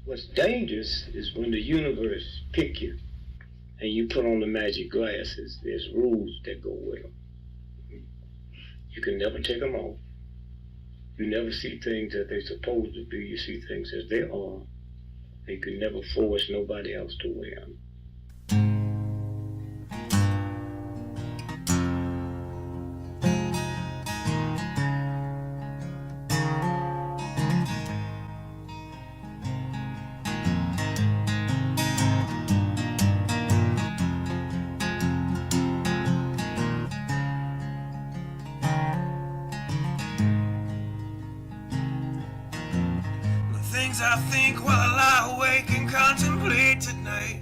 What's dangerous is when the universe pick you and you put on the magic glasses. There's rules that go with them. You can never take them off. You never see things as they're supposed to be. You see things as they are. And you can never force nobody else to wear them. I think while I lie awake and contemplate tonight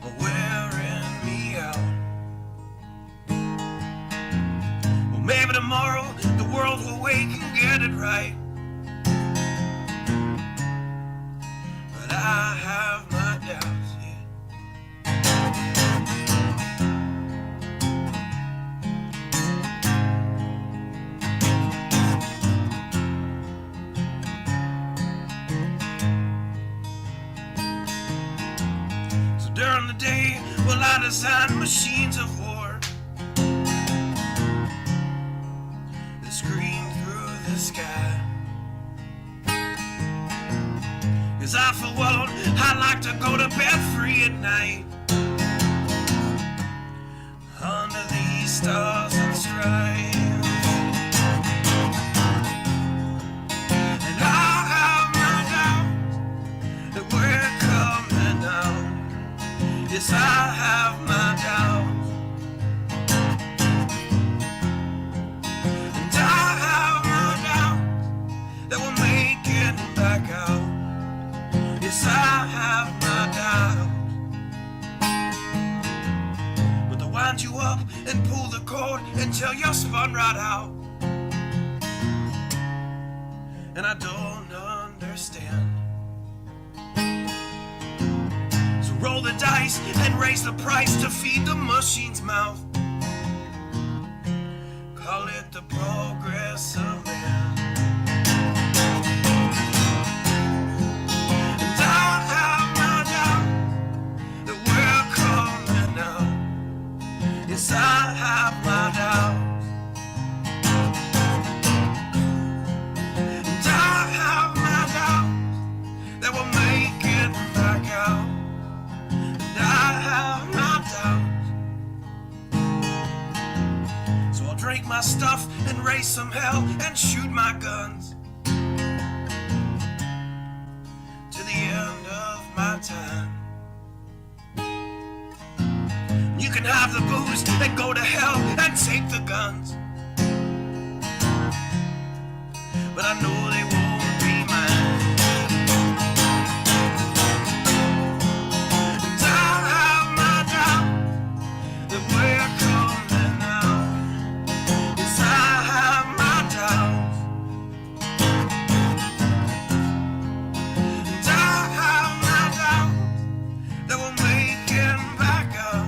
are wearing me out. Well, maybe tomorrow the world will wake and get it right, but I have my doubts, yeah. During the day, well, I design machines of war that scream through the sky. 'Cause I, for one, I like to go to bed free at night under these stars and stripes. And I have my doubts that we're coming out. Yes, I have my doubts, and I have my doubts that we'll make it back out. Yes, I have my doubts, but they'll wind you up and pull the cord until you're spun right out. And I don't understand. Roll the dice and raise the price to feed the machine's mouth. Call it the progress of man. And I have my doubt that we're coming out. Yes, I have my doubts, and I have my doubts that we'll make it back out. I have my doubts, so I'll drink my stuff and raise some hell and shoot my guns to the end of my time. You can have the booze and go to hell and take the guns, but I know they won't be mine. We're coming out. Yes, I have my doubts, and I have my doubts that we'll make it back up.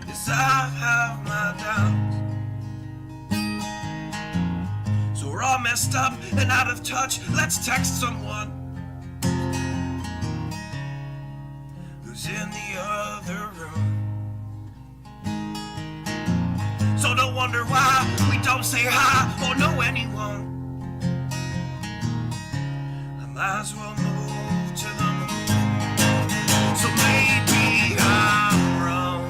Yes, I have my doubts. So we're all messed up and out of touch. Let's text someone who's in the other room. So don't wonder why we don't say hi or know anyone. I might as well move to the moon. So maybe I'm wrong.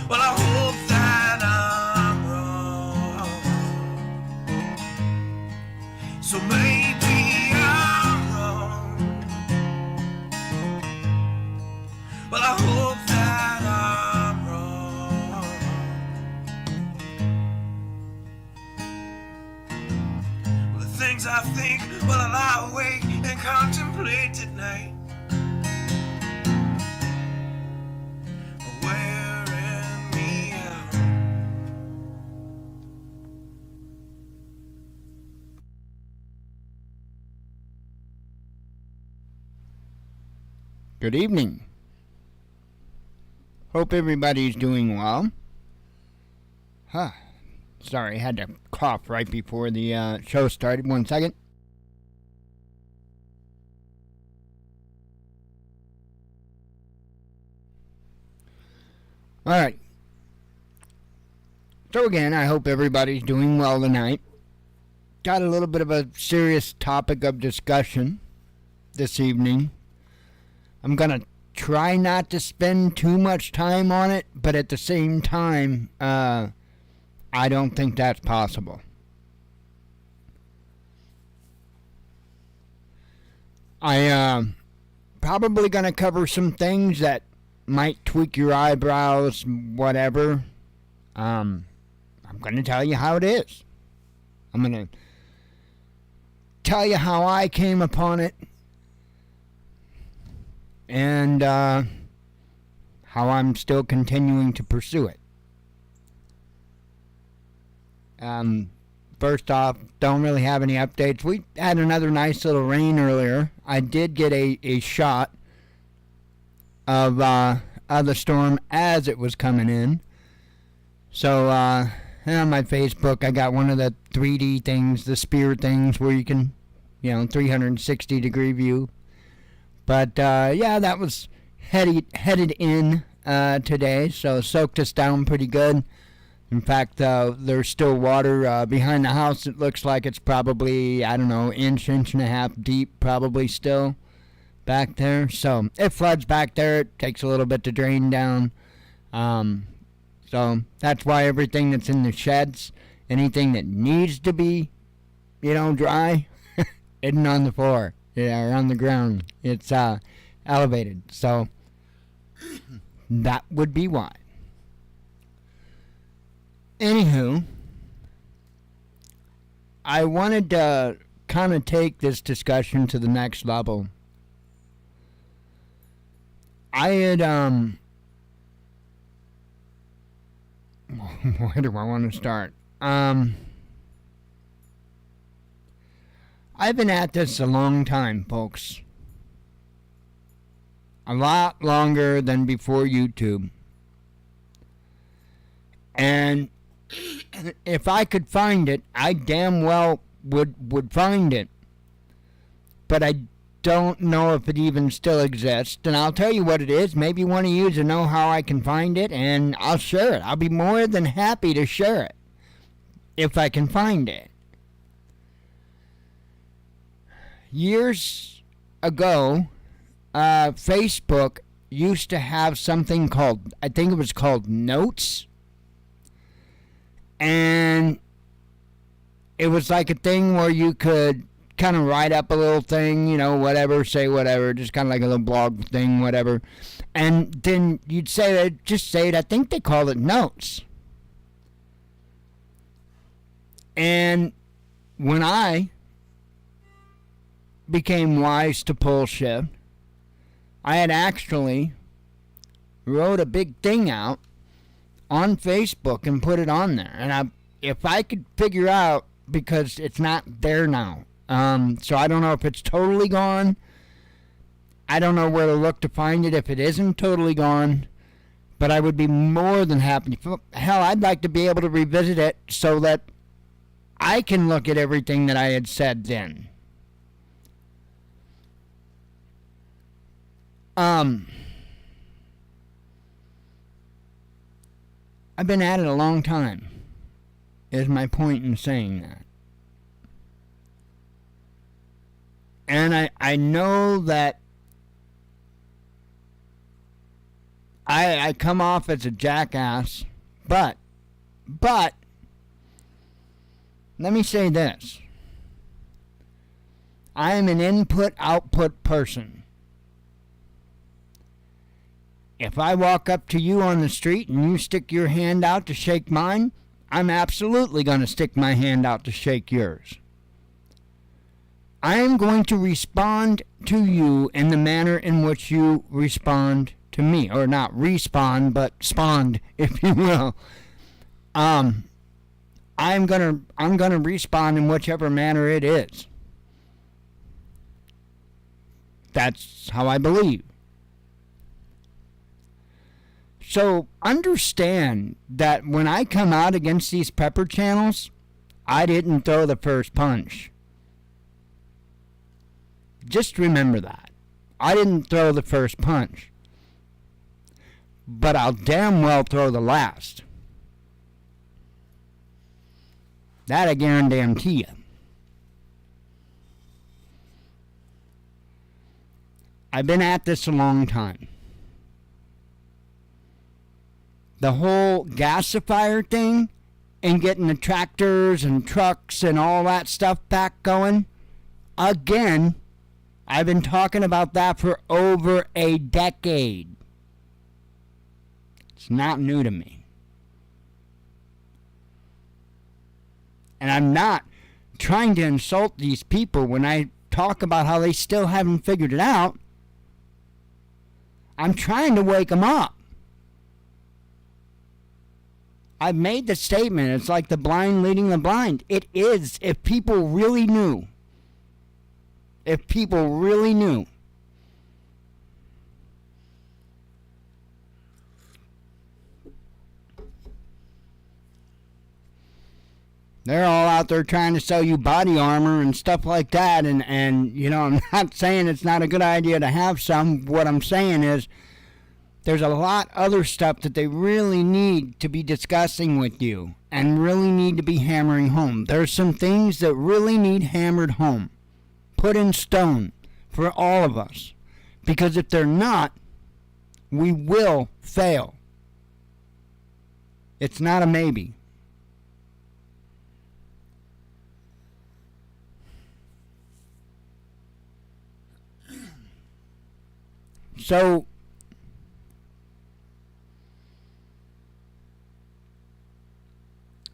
Well, I hope that I'm wrong. So maybe I'm wrong. Well, I hope that I'm wrong. Well, the things I think while I lie awake and contemplate at night are wearing me out. Good evening. Hope everybody's doing well. Sorry, I had to cough right before the show started. 1 second. Alright. So again, I hope everybody's doing well tonight. Got a little bit of a serious topic of discussion this evening. I'm going to try not to spend too much time on it, but at the same time, I don't think that's possible. I probably going to cover some things that might tweak your eyebrows, whatever. I'm going to tell you how it is. I'm going to tell you how I came upon it and how I'm still continuing to pursue it. First off, don't really have any updates. We had another nice little rain earlier. I did get a shot of the storm as it was coming in. So, on my Facebook, I got one of the 3D things, the spear things, where you can, 360-degree view. But, yeah, that was headed in today, so soaked us down pretty good. In fact, there's still water behind the house. It looks like it's probably, inch and a half deep, probably still back there. So it floods back there. It takes a little bit to drain down. So that's why everything that's in the sheds, anything that needs to be, dry, isn't on the floor, or on the ground. It's elevated. So that would be why. Anywho, I wanted to kind of take this discussion to the next level. I had, where do I want to start? I've been at this a long time, folks. A lot longer than before YouTube. And if I could find it, I damn well would find it. But I don't know if it even still exists. And I'll tell you what it is. Maybe one of you to know how I can find it, and I'll share it. I'll be more than happy to share it if I can find it. Years ago, Facebook used to have something called, I think it was called Notes. And it was like a thing where you could kind of write up a little thing, whatever, say whatever, just kind of like a little blog thing, whatever. And then you'd just say it, I think they called it Notes. And when I became wise to pull shift, I had actually wrote a big thing out on Facebook and put it on there. And if I could figure out, because it's not there now, so I don't know if it's totally gone. I don't know where to look to find it if it isn't totally gone, but I would be more than happy. Hell, I'd like to be able to revisit it so that I can look at everything that I had said then. I've been at it a long time, is my point in saying that. And I know that I come off as a jackass, but let me say this. I am an input-output person. If I walk up to you on the street and you stick your hand out to shake mine, I'm absolutely going to stick my hand out to shake yours. I am going to respond to you in the manner in which you respond to me. Or not respond, but spond, if you will. I'm gonna respond in whichever manner it is. That's how I believe. So understand that when I come out against these pepper channels, I didn't throw the first punch. Just remember that. I didn't throw the first punch. But I'll damn well throw the last. That I guarantee you. I've been at this a long time. The whole gasifier thing and getting the tractors and trucks and all that stuff back going, again, I've been talking about that for over a decade. It's not new to me. And I'm not trying to insult these people when I talk about how they still haven't figured it out. I'm trying to wake them up. I've made the statement, it's like the blind leading the blind. It is, if people really knew. If people really knew. They're all out there trying to sell you body armor and stuff like that. And you know, I'm not saying it's not a good idea to have some. What I'm saying is there's a lot other stuff that they really need to be discussing with you and really need to be hammering home. There's some things that really need hammered home, put in stone for all of us. Because if they're not, we will fail. It's not a maybe. So,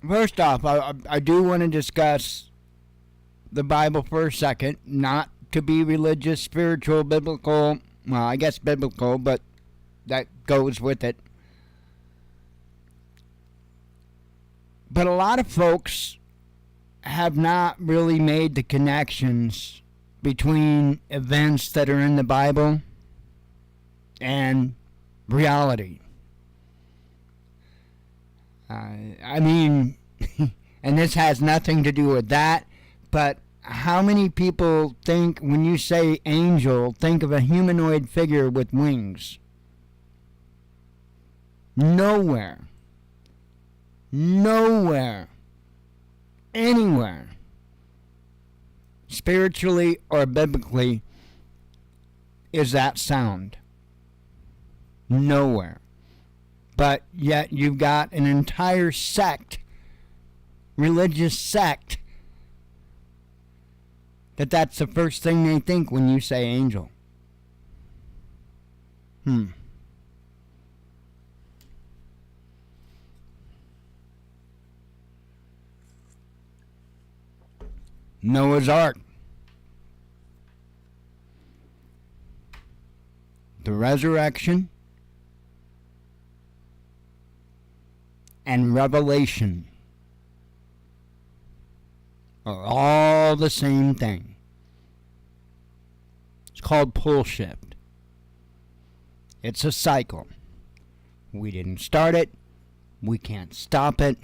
first off, I do want to discuss the Bible for a second, not to be religious, spiritual, biblical, well, I guess biblical, but that goes with it. But a lot of folks have not really made the connections between events that are in the Bible and reality. I mean, and this has nothing to do with that, but how many people think when you say angel, think of a humanoid figure with wings? Nowhere. Nowhere. Anywhere. Spiritually or biblically is that sound. Nowhere. But yet you've got an entire sect, religious sect, that's the first thing they think when you say angel. Noah's Ark. The resurrection and Revelation are all the same thing. It's called pull shift. It's a cycle. We didn't start it. We can't stop it.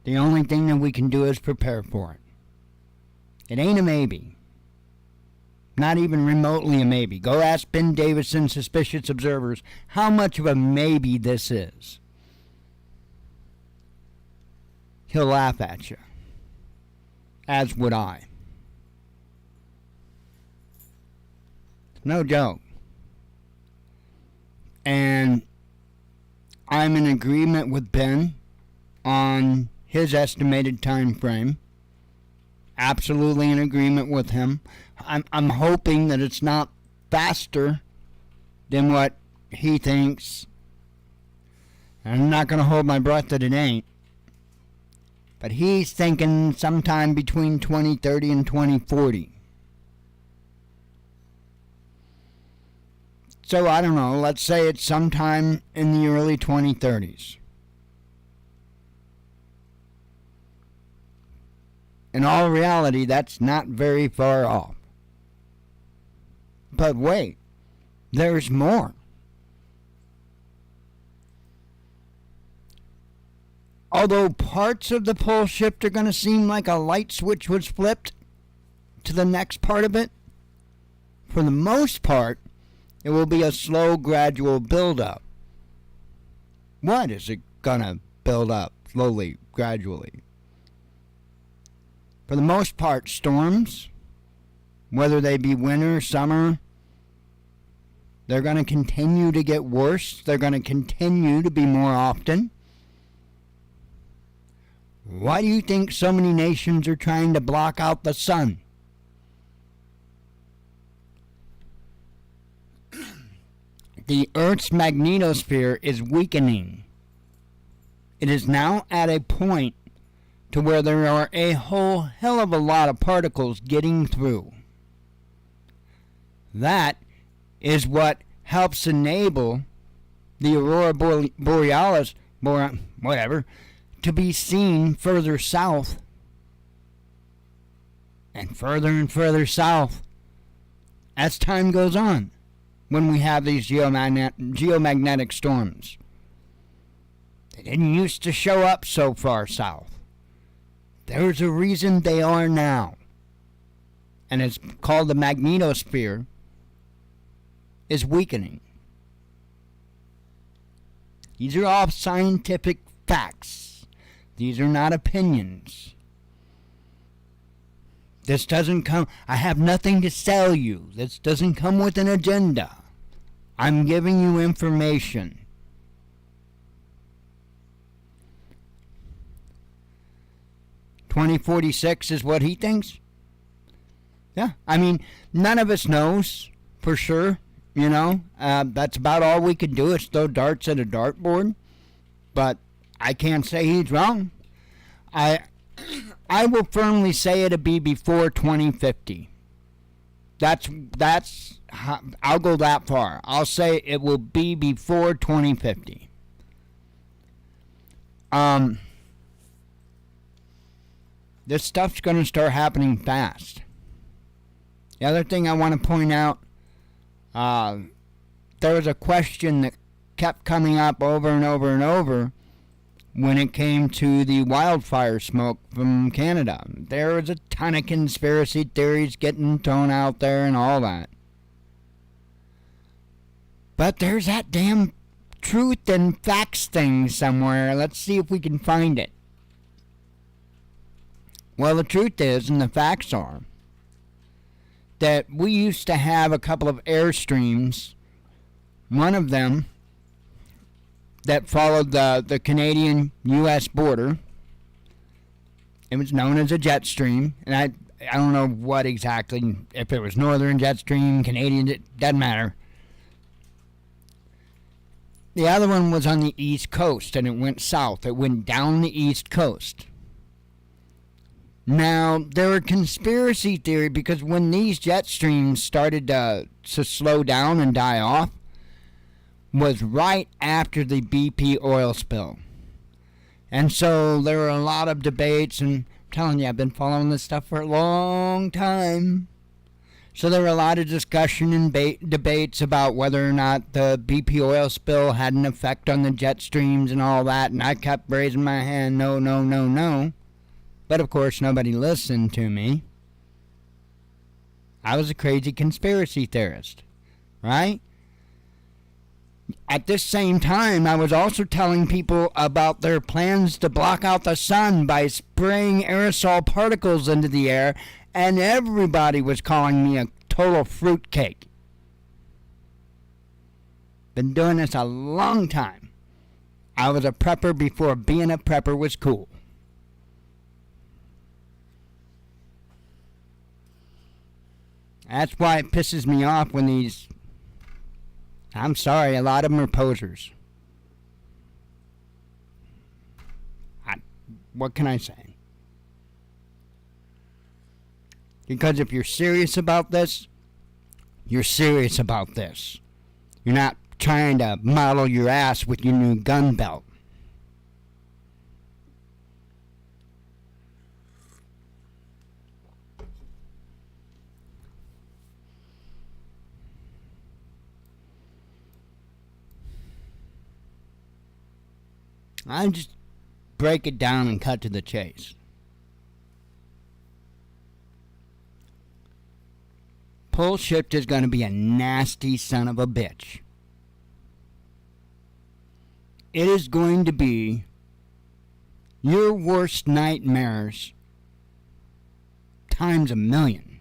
The only thing that we can do is prepare for it. It ain't a maybe. Not even remotely a maybe. Go ask Ben Davison, Suspicious Observers, how much of a maybe this is. He'll laugh at you. As would I. No joke. And I'm in agreement with Ben on his estimated time frame. Absolutely in agreement with him. I'm hoping that it's not faster than what he thinks. I'm not going to hold my breath that it ain't. But he's thinking sometime between 2030 and 2040. So I don't know, let's say it's sometime in the early 2030s. In all reality, that's not very far off. But wait, there's more. although parts of the pole shift are going to seem like a light switch was flipped to the next part of it, for the most part, it will be a slow, gradual build-up. What is it going to build up slowly, gradually? For the most part, storms, whether they be winter, summer, they're going to continue to get worse. They're going to continue to be more often. Why do you think so many nations are trying to block out the sun? The Earth's magnetosphere is weakening. It is now at a point to where there are a whole hell of a lot of particles getting through. That is what helps enable the Aurora Borealis, to be seen further south and further south as time goes on when we have these geomagnetic storms. They didn't used to show up so far south. There's a reason they are now. And it's called the magnetosphere is weakening. These are all scientific facts. These are not opinions. This doesn't come, I have nothing to sell you. This doesn't come with an agenda. I'm giving you information. $2046 is what he thinks? Yeah, I mean, none of us knows for sure, you know. That's about all we can do is throw darts at a dartboard. But I can't say he's wrong. I will firmly say it'll be before 2050. That's I'll go that far. I'll say it will be before 2050. This stuff's going to start happening fast. The other thing I want to point out, there was a question that kept coming up over and over and over when it came to the wildfire smoke from Canada. There was a ton of conspiracy theories getting thrown out there and all that. But there's that damn truth and facts thing somewhere. Let's see if we can find it. Well, the truth is, and the facts are, that we used to have a couple of airstreams. One of them that followed the Canadian-U.S. border. It was known as a jet stream, and I don't know what exactly, if it was northern jet stream, Canadian, it doesn't matter. The other one was on the east coast, and it went south. It went down the east coast. Now, there were conspiracy theories because when these jet streams started to slow down and die off, was right after the BP oil spill. And so there were a lot of debates, and I'm telling you, I've been following this stuff for a long time. So there were a lot of discussion and debates about whether or not the BP oil spill had an effect on the jet streams and all that, and I kept raising my hand, no, no, no, no. But of course, nobody listened to me. I was a crazy conspiracy theorist, right? At this same time, I was also telling people about their plans to block out the sun by spraying aerosol particles into the air, and everybody was calling me a total fruitcake. Been doing this a long time. I was a prepper before being a prepper was cool. That's why it pisses me off when these... I'm sorry, a lot of them are posers. What can I say? Because if you're serious about this, you're serious about this. You're not trying to model your ass with your new gun belt. I'm just break it down and cut to the chase. Pole shift is going to be a nasty son of a bitch. It is going to be your worst nightmares times a million.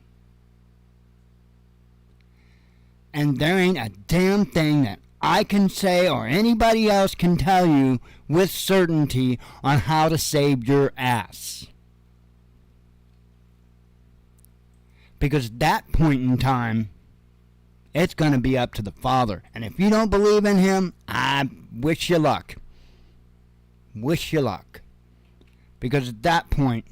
And there ain't a damn thing that I can say or anybody else can tell you with certainty on how to save your ass. Because at that point in time, it's going to be up to the Father. And if you don't believe in Him, I wish you luck. Wish you luck. Because at that point,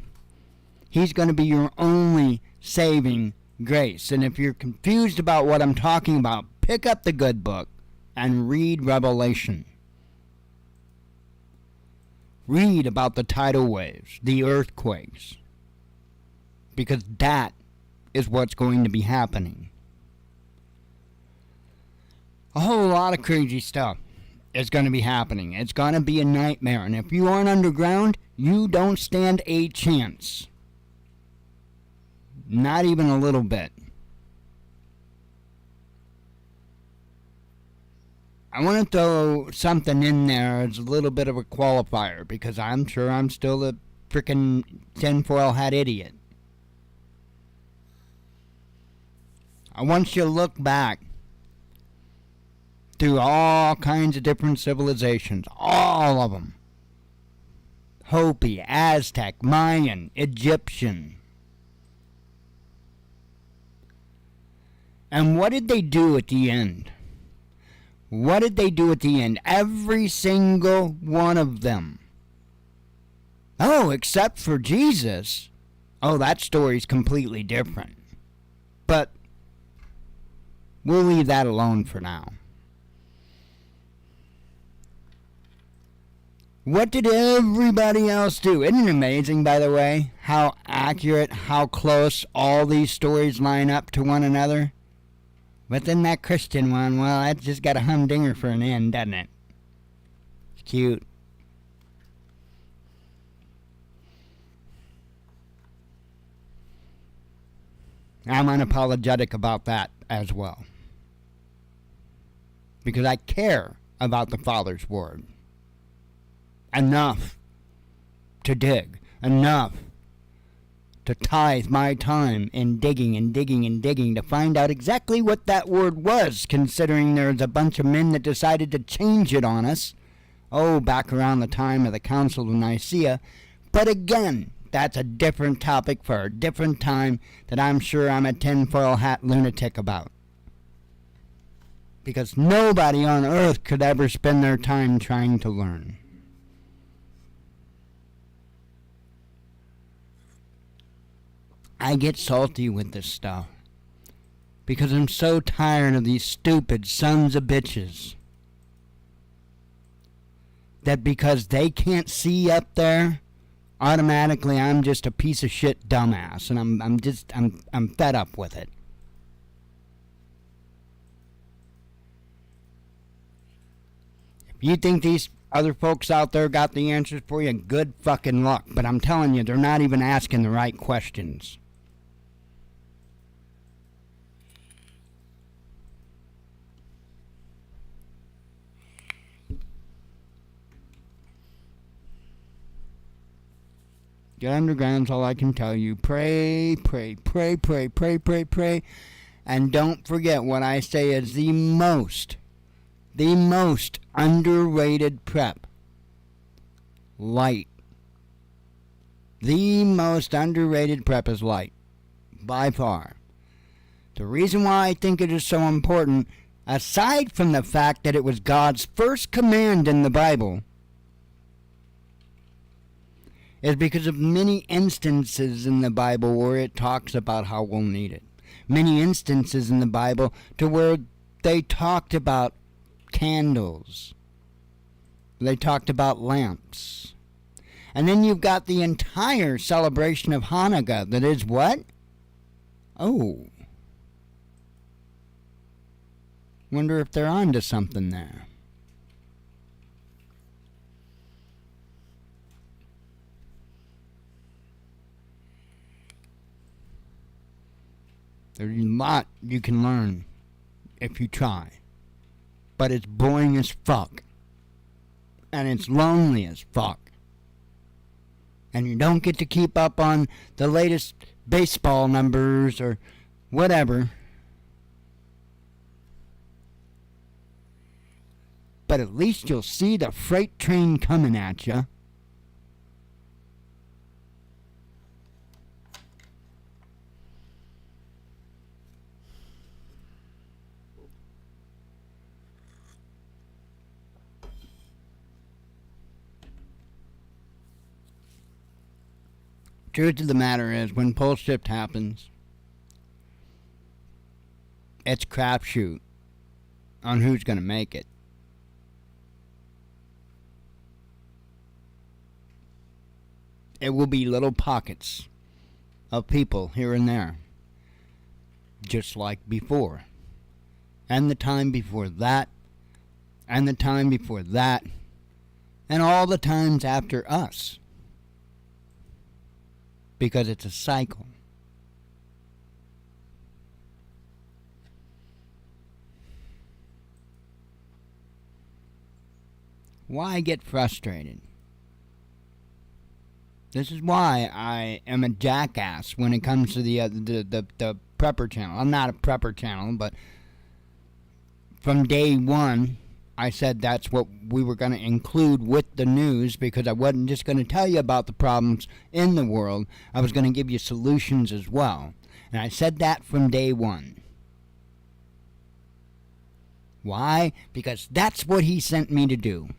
He's going to be your only saving grace. And if you're confused about what I'm talking about, pick up the good book and read Revelation. Read about the tidal waves, the earthquakes. Because that is what's going to be happening. A whole lot of crazy stuff is going to be happening. It's going to be a nightmare. And if you aren't underground, you don't stand a chance. Not even a little bit. I want to throw something in there as a little bit of a qualifier, because I'm sure I'm still a frickin' tinfoil hat idiot. I want you to look back through all kinds of different civilizations, all of them. Hopi, Aztec, Mayan, Egyptian. And what did they do at the end? What did they do at the end? Every single one of them. Oh, except for Jesus. Oh, that story's completely different. But we'll leave that alone for now. What did everybody else do? Isn't it amazing, by the way, how accurate, how close all these stories line up to one another? But then that Christian one, well, that's just got a humdinger for an end, doesn't it? It's cute. I'm unapologetic about that as well. Because I care about the Father's Word. Enough to dig. Enough to tithe my time in digging and digging and digging to find out exactly what that word was, considering there's a bunch of men that decided to change it on us. Oh, back around the time of the Council of Nicaea. But again, that's a different topic for a different time that I'm sure I'm a tinfoil hat lunatic about. Because nobody on earth could ever spend their time trying to learn. I get salty with this stuff because I'm so tired of these stupid sons of bitches that because they can't see up there, automatically I'm just a piece of shit dumbass, and I'm fed up with it. If you think these other folks out there got the answers for you, good fucking luck, but I'm telling you, they're not even asking the right questions. Get underground's all I can tell you. Pray, pray, pray, pray, pray, pray, pray. And don't forget what I say is the most underrated prep. Light. The most underrated prep is light. By far. The reason why I think it is so important, aside from the fact that it was God's first command in the Bible, is because of many instances in the Bible where it talks about how we'll need it. Many instances in the Bible to where they talked about candles. They talked about lamps. And then you've got the entire celebration of Hanukkah that is what? Oh. Wonder if they're onto something there. There's a lot you can learn if you try. But it's boring as fuck. And it's lonely as fuck. And you don't get to keep up on the latest baseball numbers or whatever. But at least you'll see the freight train coming at you. Truth of the matter is, when pole shift happens, it's crapshoot on who's going to make it. It will be little pockets of people here and there, just like before, and the time before that, and the time before that, and all the times after us. Because it's a cycle. Why get frustrated? This is why I am a jackass when it comes to the prepper channel. I'm not a prepper channel, but from day one, I said that's what we were going to include with the news, because I wasn't just going to tell you about the problems in the world. I was going to give you solutions as well. And I said that from day one. Why? Because that's what he sent me to do.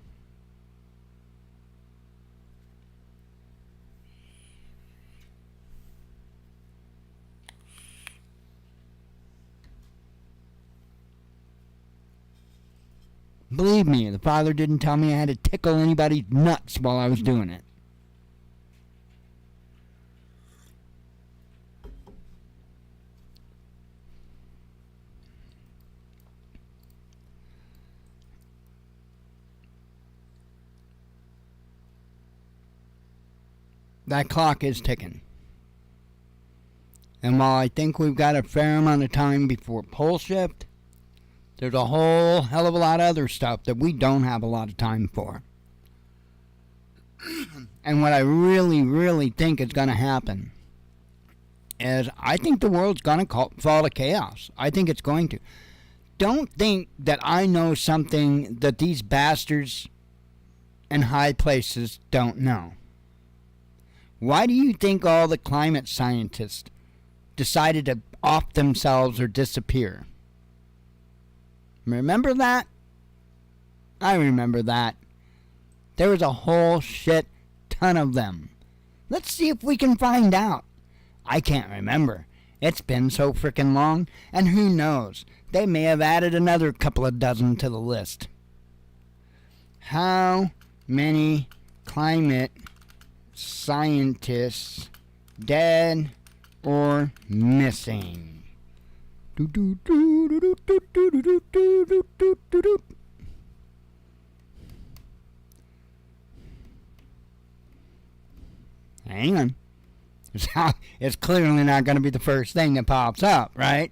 Believe me, the Father didn't tell me I had to tickle anybody's nuts while I was doing it. That clock is ticking. And while I think we've got a fair amount of time before pole shift, there's a whole hell of a lot of other stuff that we don't have a lot of time for. And what I really, really think is going to happen is I think the world's going to fall to chaos. I think it's going to. Don't think that I know something that these bastards in high places don't know. Why do you think all the climate scientists decided to off themselves or disappear? Remember that? I remember that. There was a whole shit ton of them. Let's see if we can find out. I can't remember. It's been so frickin' long, and who knows? They may have added another couple of dozen to the list. How many climate scientists dead or missing? Hang on. It's clearly not going to be the first thing that pops up, right?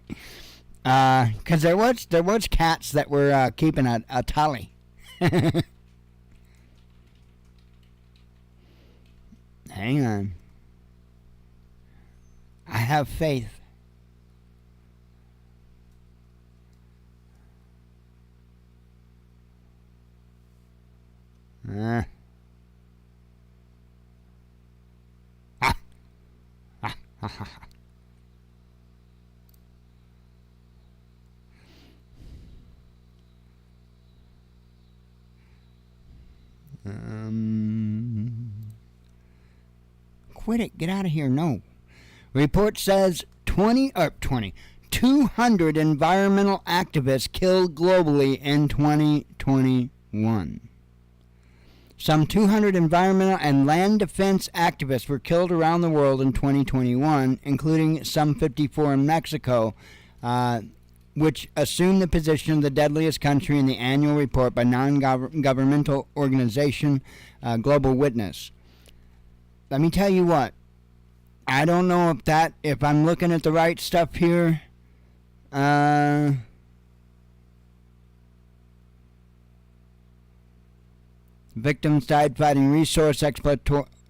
Because there was cats that were keeping a tally. Hang on. I have faith. Quit it. Get out of here. No. Report says 200 environmental activists killed globally in 2021. Some 200 environmental and land defense activists were killed around the world in 2021, including some 54 in Mexico, which assumed the position of the deadliest country in the annual report by non-governmental organization Global Witness. Let me tell you what. I don't know if I'm looking at the right stuff here, Victims died fighting resource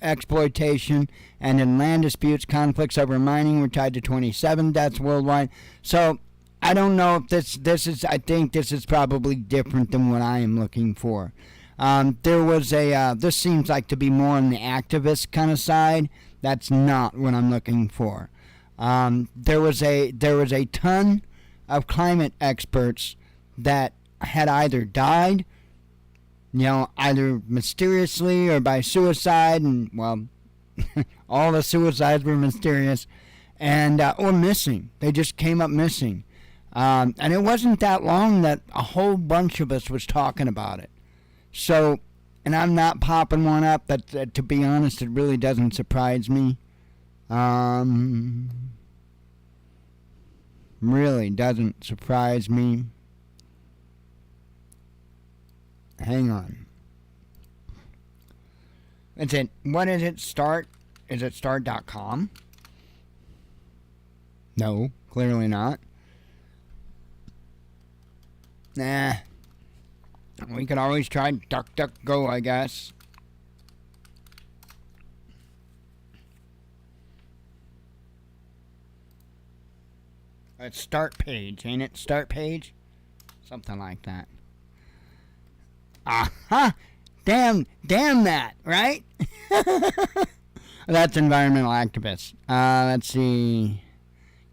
exploitation, and in land disputes, conflicts over mining were tied to 27 deaths worldwide. So I don't know if this is. I think this is probably different than what I am looking for. There was a. This seems like to be more on the activist kind of side. That's not what I'm looking for. There was a ton of climate experts that had either died, either mysteriously or by suicide, and well, all the suicides were mysterious, and or missing. They just came up missing. And it wasn't that long that a whole bunch of us was talking about it. So, and I'm not popping one up, but to be honest, it really doesn't surprise me. Really doesn't surprise me. Hang on. What is it? Start? Is it start.com? No, clearly not. Nah. We could always try DuckDuckGo, I guess. It's start page, ain't it? Start page? Something like that. Aha! Damn that, right? That's environmental activists. Let's see.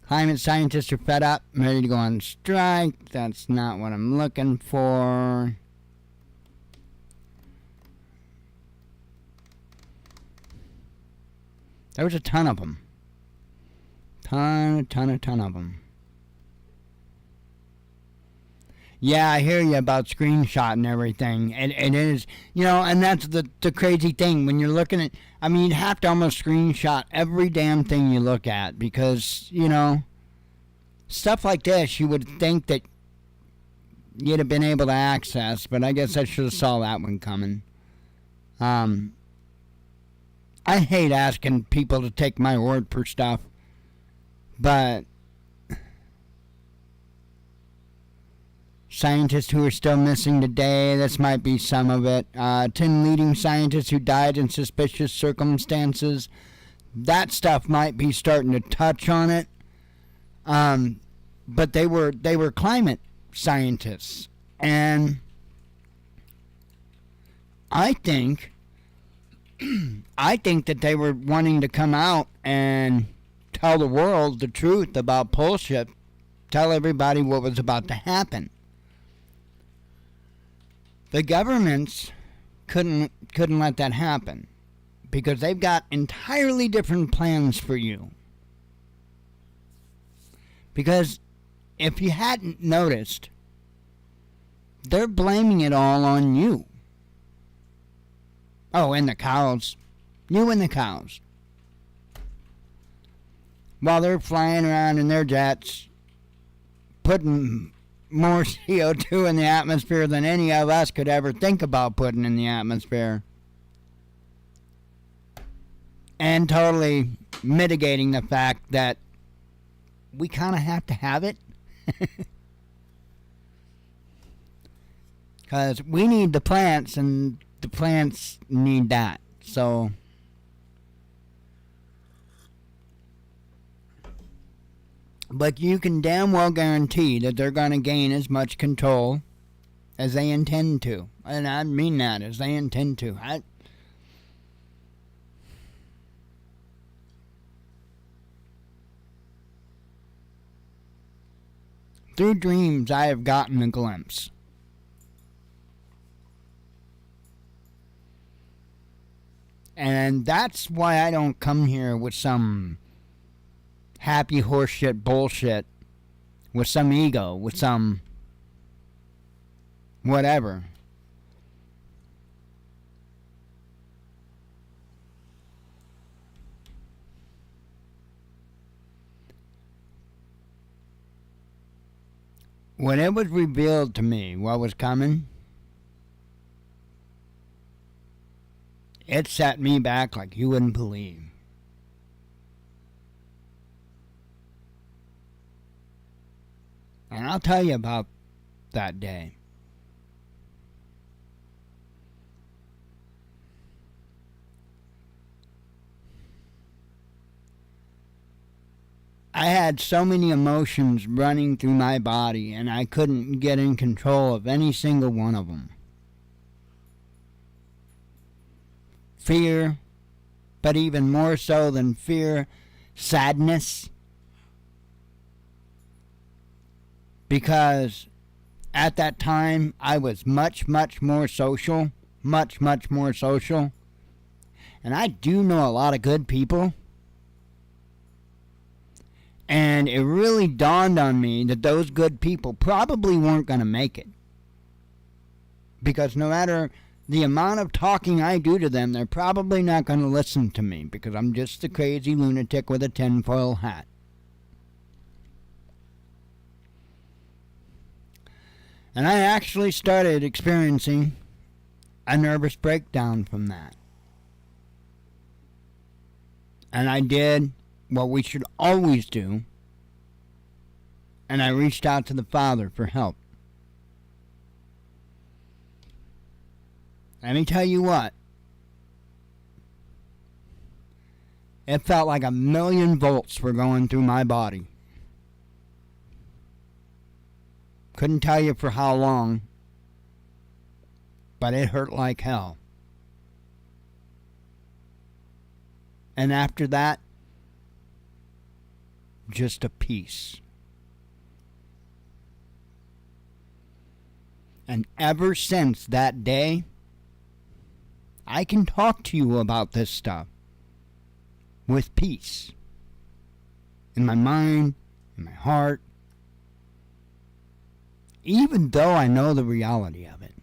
Climate scientists are fed up, ready to go on strike. That's not what I'm looking for. There was a ton of them. Ton of them. Yeah, I hear you about screenshot and everything. It is, and that's the crazy thing. When you're looking at, you'd have to almost screenshot every damn thing you look at because, stuff like this you would think that you'd have been able to access, but I guess I should have saw that one coming. I hate asking people to take my word for stuff, but scientists who are still missing today, this might be some of it. 10 leading scientists who died in suspicious circumstances. That stuff might be starting to touch on it. But they were climate scientists. And I think that they were wanting to come out and tell the world the truth about bullshit. Tell everybody what was about to happen. The governments couldn't let that happen because they've got entirely different plans for you. Because if you hadn't noticed, they're blaming it all on you. Oh, and the cows. You and the cows. While they're flying around in their jets, putting more CO2 in the atmosphere than any of us could ever think about putting in the atmosphere. And totally mitigating the fact that we kind of have to have it. Because we need the plants and the plants need that. So but you can damn well guarantee that they're going to gain as much control as they intend to. And I mean that, as they intend to. Through dreams, I have gotten a glimpse. And that's why I don't come here with some happy horseshit bullshit, with some ego, with some whatever. When it was revealed to me what was coming, it set me back like you wouldn't believe. And I'll tell you about that day. I had so many emotions running through my body, and I couldn't get in control of any single one of them. Fear, but even more so than fear, sadness. Because at that time, I was much more social. Much more social. And I do know a lot of good people. And it really dawned on me that those good people probably weren't going to make it. Because no matter the amount of talking I do to them, they're probably not going to listen to me. Because I'm just a crazy lunatic with a tinfoil hat. And I actually started experiencing a nervous breakdown from that. And I did what we should always do, and I reached out to the Father for help. Let me tell you what, it felt like 1,000,000 volts were going through my body. Couldn't tell you for how long, but it hurt like hell. And after that, just a peace. And ever since that day, I can talk to you about this stuff with peace. In my mind, in my heart, even though I know the reality of it.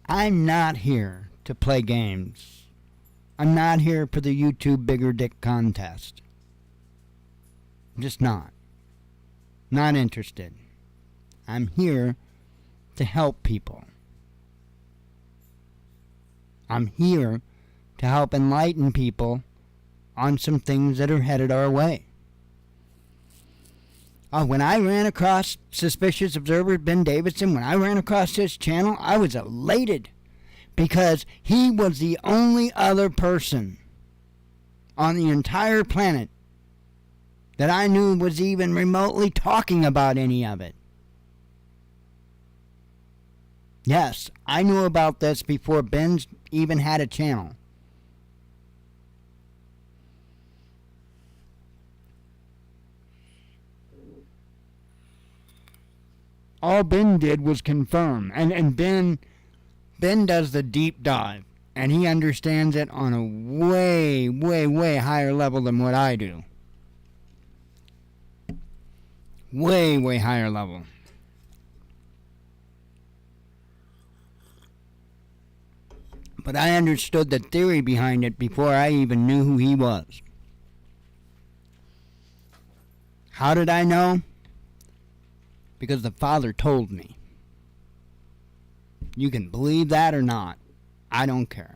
I'm not here to play games. I'm not here for the YouTube Bigger Dick contest. I'm just not. Not interested. I'm here to help people. I'm here to help enlighten people on some things that are headed our way. When I ran across Suspicious Observer Ben Davidson, when I ran across his channel, I was elated because he was the only other person on the entire planet that I knew was even remotely talking about any of it. Yes, I knew about this before Ben's even had a channel. All Ben did was confirm, and Ben does the deep dive, and he understands it on a way higher level than what I do. Way higher level. But I understood the theory behind it before I even knew who he was. How did I know? Because the Father told me. You can believe that or not. I don't care.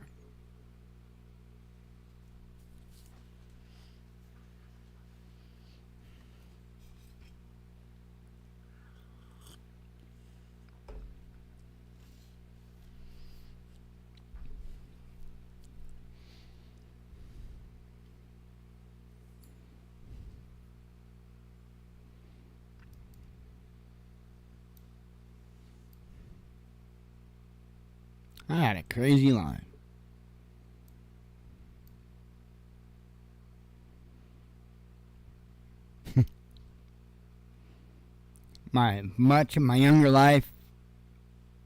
I had a crazy life. Much of my younger life,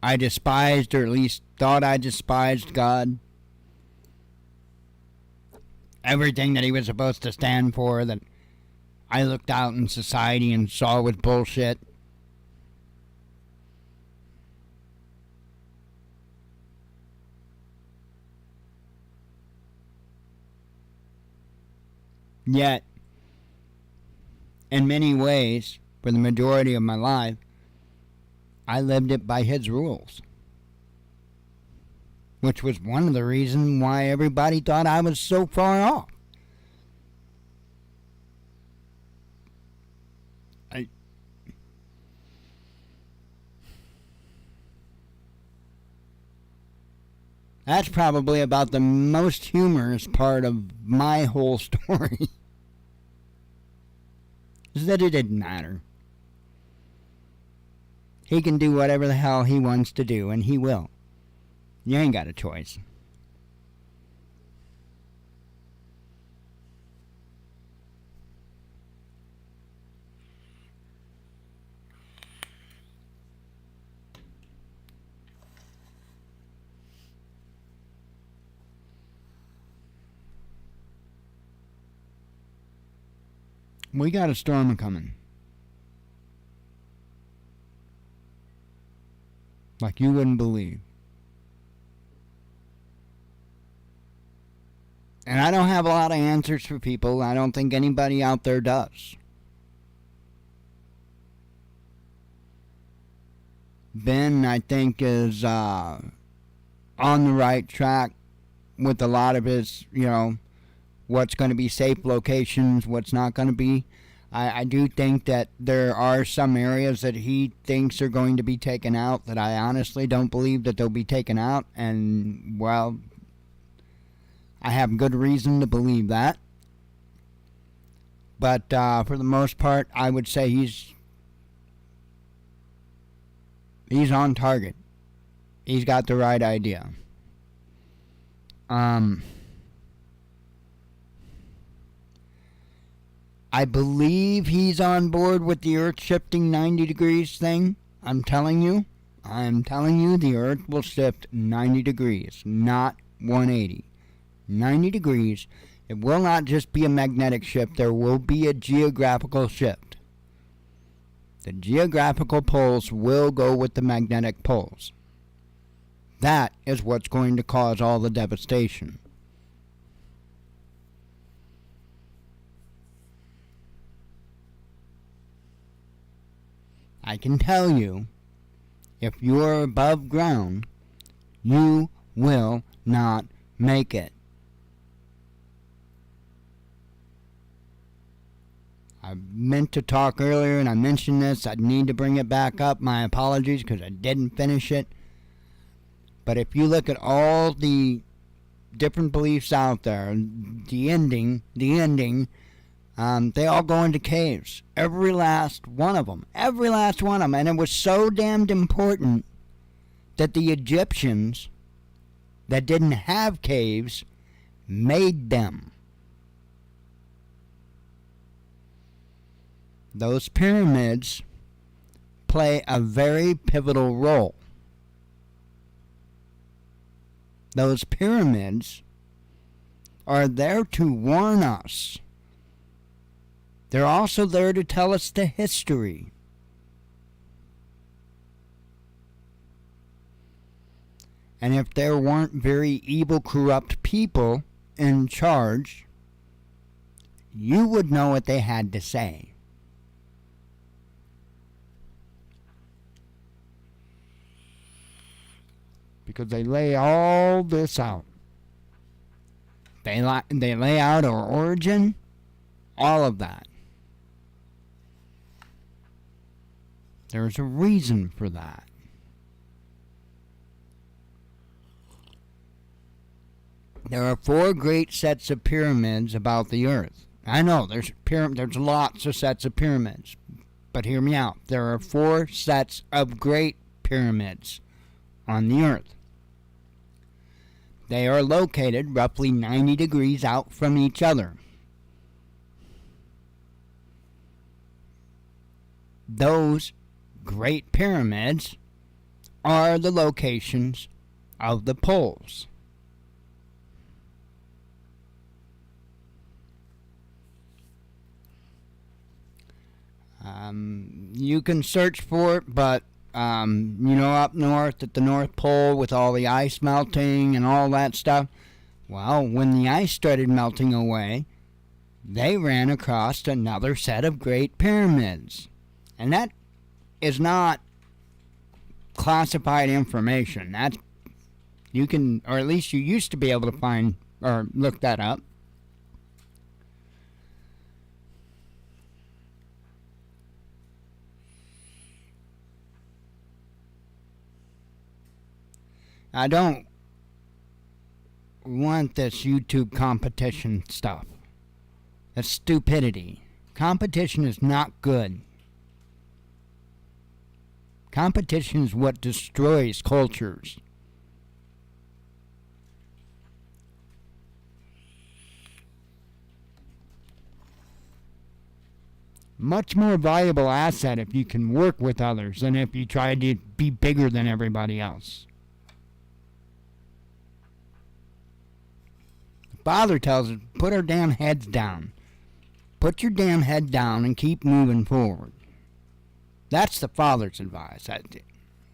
I despised, or at least thought I despised, God. Everything that he was supposed to stand for, that I looked out in society and saw was bullshit. Yet, in many ways, for the majority of my life, I lived it by his rules. Which was one of the reasons why everybody thought I was so far off. That's probably about the most humorous part of my whole story. Is that it didn't matter. He can do whatever the hell he wants to do, and he will. You ain't got a choice. We got a storm coming. Like you wouldn't believe. And I don't have a lot of answers for people. I don't think anybody out there does. Ben, I think, is on the right track with a lot of his, what's going to be safe locations, what's not going to be. I do think that there are some areas that he thinks are going to be taken out that I honestly don't believe that they'll be taken out. And, well, I have good reason to believe that. But for the most part, I would say he's on target. He's got the right idea. I believe he's on board with the Earth shifting 90 degrees thing. I'm telling you, the Earth will shift 90 degrees, not 180. 90 degrees. It will not just be a magnetic shift. There will be a geographical shift. The geographical poles will go with the magnetic poles. That is what's going to cause all the devastation. I can tell you, if you're above ground, you will not make it. I meant to talk earlier and I mentioned this. I need to bring it back up. My apologies because I didn't finish it. But if you look at all the different beliefs out there, the ending, they all go into caves. Every last one of them. And it was so damned important that the Egyptians that didn't have caves made them. Those pyramids play a very pivotal role. Those pyramids are there to warn us. They're also there to tell us the history. And if there weren't very evil, corrupt people in charge, you would know what they had to say. Because they lay all this out. They lay out our origin, all of that. There's a reason for that. There are 4 great sets of pyramids about the earth. I know there's lots of sets of pyramids, but hear me out. There are 4 sets of great pyramids on the earth. They are located roughly 90 degrees out from each other. Those great pyramids are the locations of the poles. You can search for it, but up north at the North Pole with all the ice melting and all that stuff, well, when the ice started melting away, they ran across another set of great pyramids. And that is not classified information. That's, you can, or at least you used to be able to find or look that up. I don't want this YouTube competition stuff. That's stupidity. Competition is not good. Competition is what destroys cultures. Much more valuable asset if you can work with others than if you try to be bigger than everybody else. The Father tells us, put our damn heads down. Put your damn head down and keep moving forward. That's the Father's advice.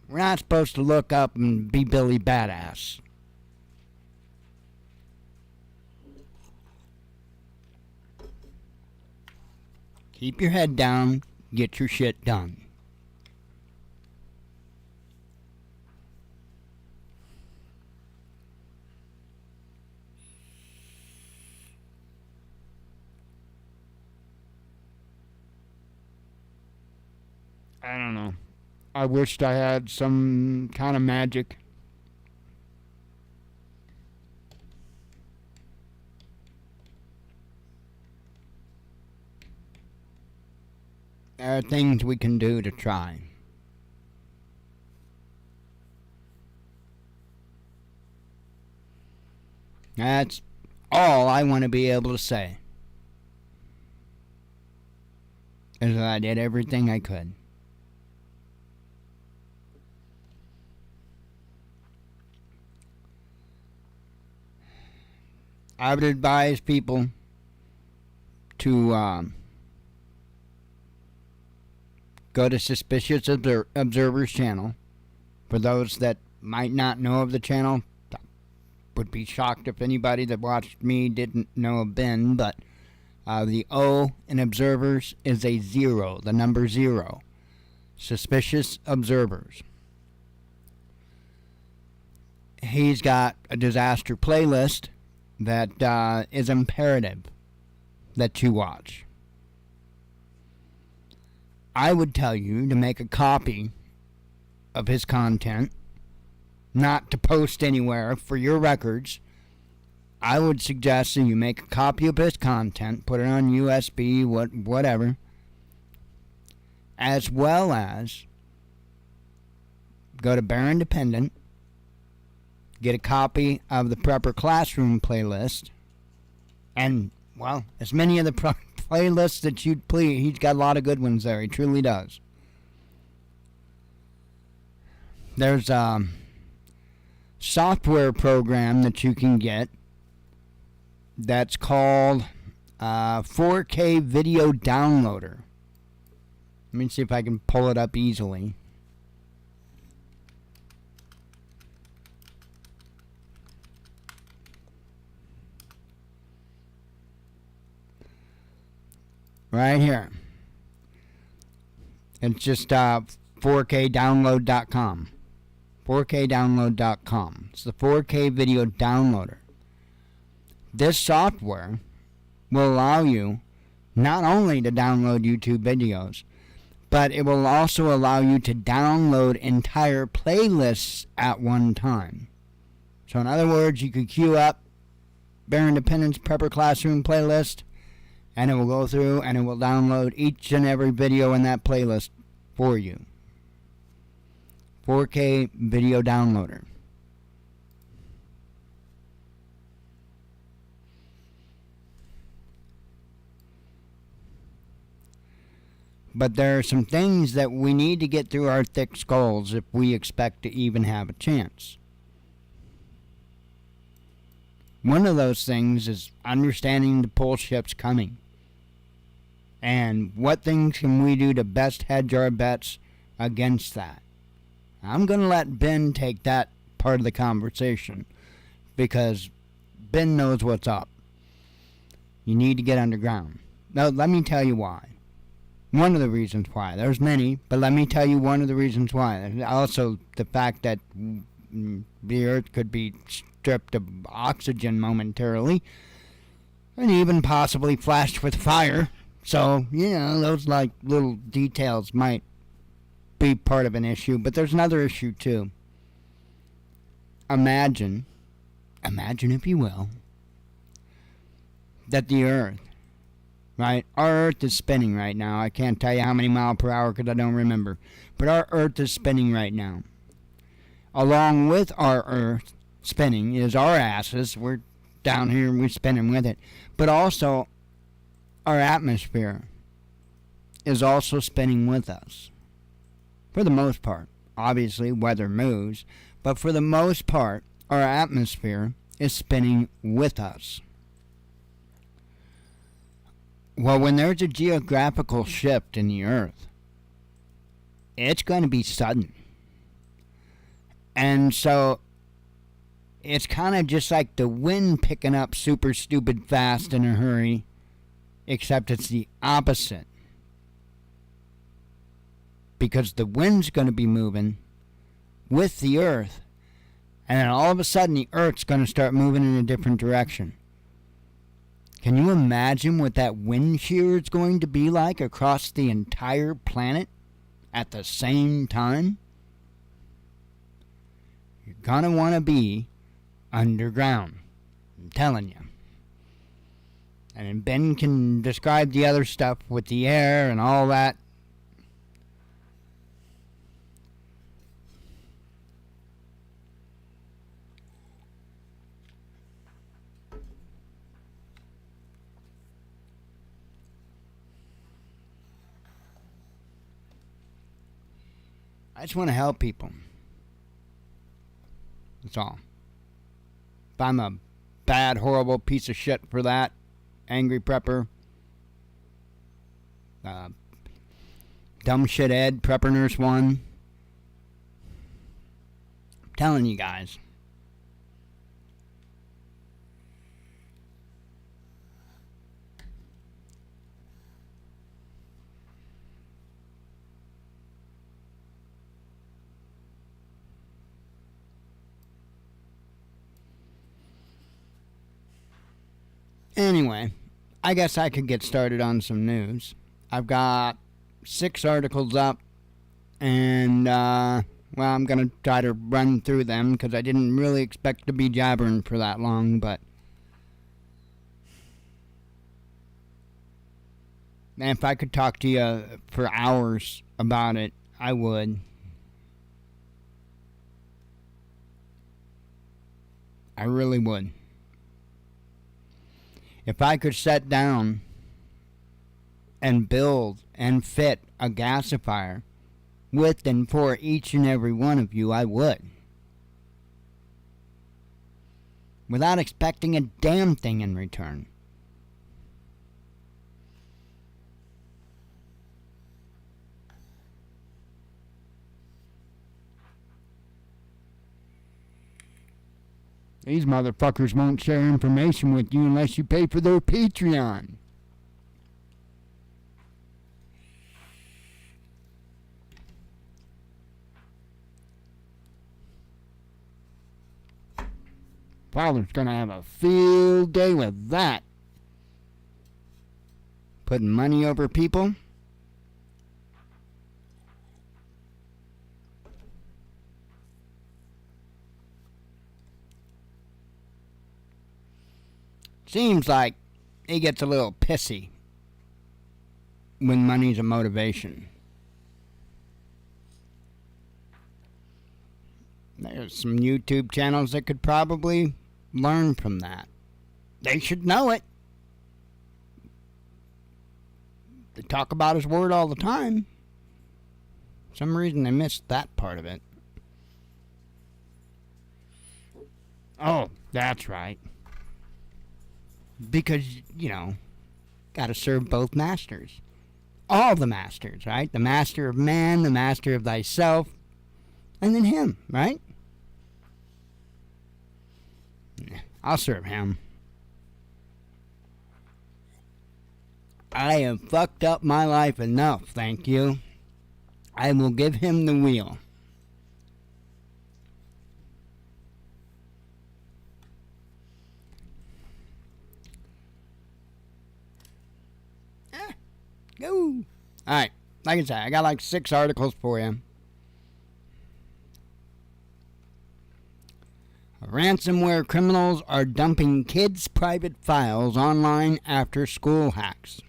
We're not supposed to look up and be Billy Badass. Keep your head down, get your shit done. I don't know. I wished I had some kind of magic. There are things we can do to try. That's all I want to be able to say. Is that I did everything I could. I would advise people to go to Suspicious Observer's channel. For those that might not know of the channel, I would be shocked if anybody that watched me didn't know of Ben, but the O in Observers is a 0, the number 0. Suspicious Observers. He's got a disaster playlist that is imperative that you watch. I would tell you to make a copy of his content, not to post anywhere for your records. I would suggest that you make a copy of his content, put it on USB, whatever, as well as go to Bear Independent, get a copy of the Prepper Classroom playlist, and, well, as many of the playlists that you'd please. He's got a lot of good ones there. He truly does. There's a software program that you can get that's called 4K Video Downloader. Let me see if I can pull it up easily. Right here. It's just 4kdownload.com. 4kdownload.com. It's the 4K video downloader. This software will allow you not only to download YouTube videos, but it will also allow you to download entire playlists at one time. So in other words, you could queue up Bear Independence Prepper Classroom playlist, and it will go through and it will download each and every video in that playlist for you. 4K video downloader. But there are some things that we need to get through our thick skulls if we expect to even have a chance. One of those things is understanding the pull ship's coming. And what things can we do to best hedge our bets against that? I'm going to let Ben take that part of the conversation because Ben knows what's up. You need to get underground. Now, let me tell you why. One of the reasons why. There's many, but let me tell you one of the reasons why. There's also the fact that the Earth could be stripped of oxygen momentarily and even possibly flashed with fire. So, those like little details might be part of an issue, but there's another issue too. Imagine imagine, if you will, that the Earth, right? Our Earth is spinning right now. I can't tell you how many miles per hour because I don't remember. But our Earth is spinning right now. Along with our Earth spinning is our asses. We're down here and we're spinning with it. But also, our atmosphere is also spinning with us. For the most part. Obviously, weather moves. But for the most part, our atmosphere is spinning with us. Well, when there's a geographical shift in the Earth, it's going to be sudden. And so, it's kind of just like the wind picking up super stupid fast in a hurry, except it's the opposite. Because the wind's going to be moving with the Earth, and then all of a sudden the Earth's going to start moving in a different direction. Can you imagine what that wind shear is going to be like across the entire planet at the same time? You're going to want to be underground. I'm telling you. And then Ben can describe the other stuff with the air and all that. I just want to help people. That's all. If I'm a bad, horrible piece of shit for that, angry prepper, dumb shit Ed, prepper nurse 1, I'm telling you guys. Anyway, I guess I could get started on some news. I've got 6 articles up, and, well, I'm going to try to run through them, because I didn't really expect to be jabbering for that long, but... And if I could talk to you for hours about it, I would. I really would. If I could sit down and build and fit a gasifier with and for each and every one of you, I would. Without expecting a damn thing in return. These motherfuckers won't share information with you unless you pay for their Patreon. Father's gonna have a field day with that. Putting money over people? Seems like he gets a little pissy when money's a motivation. There's some YouTube channels that could probably learn from that. They should know it. They talk about his word all the time. For some reason they missed that part of it. Oh, that's right. Because, you know, gotta serve both masters. All the masters, right? The master of man, the master of thyself, and then him, right? I'll serve him. I have fucked up my life enough, thank you. I will give him the wheel. Go. Alright, like I said, I got like 6 articles for you. Ransomware criminals are dumping kids' private files online after school hacks.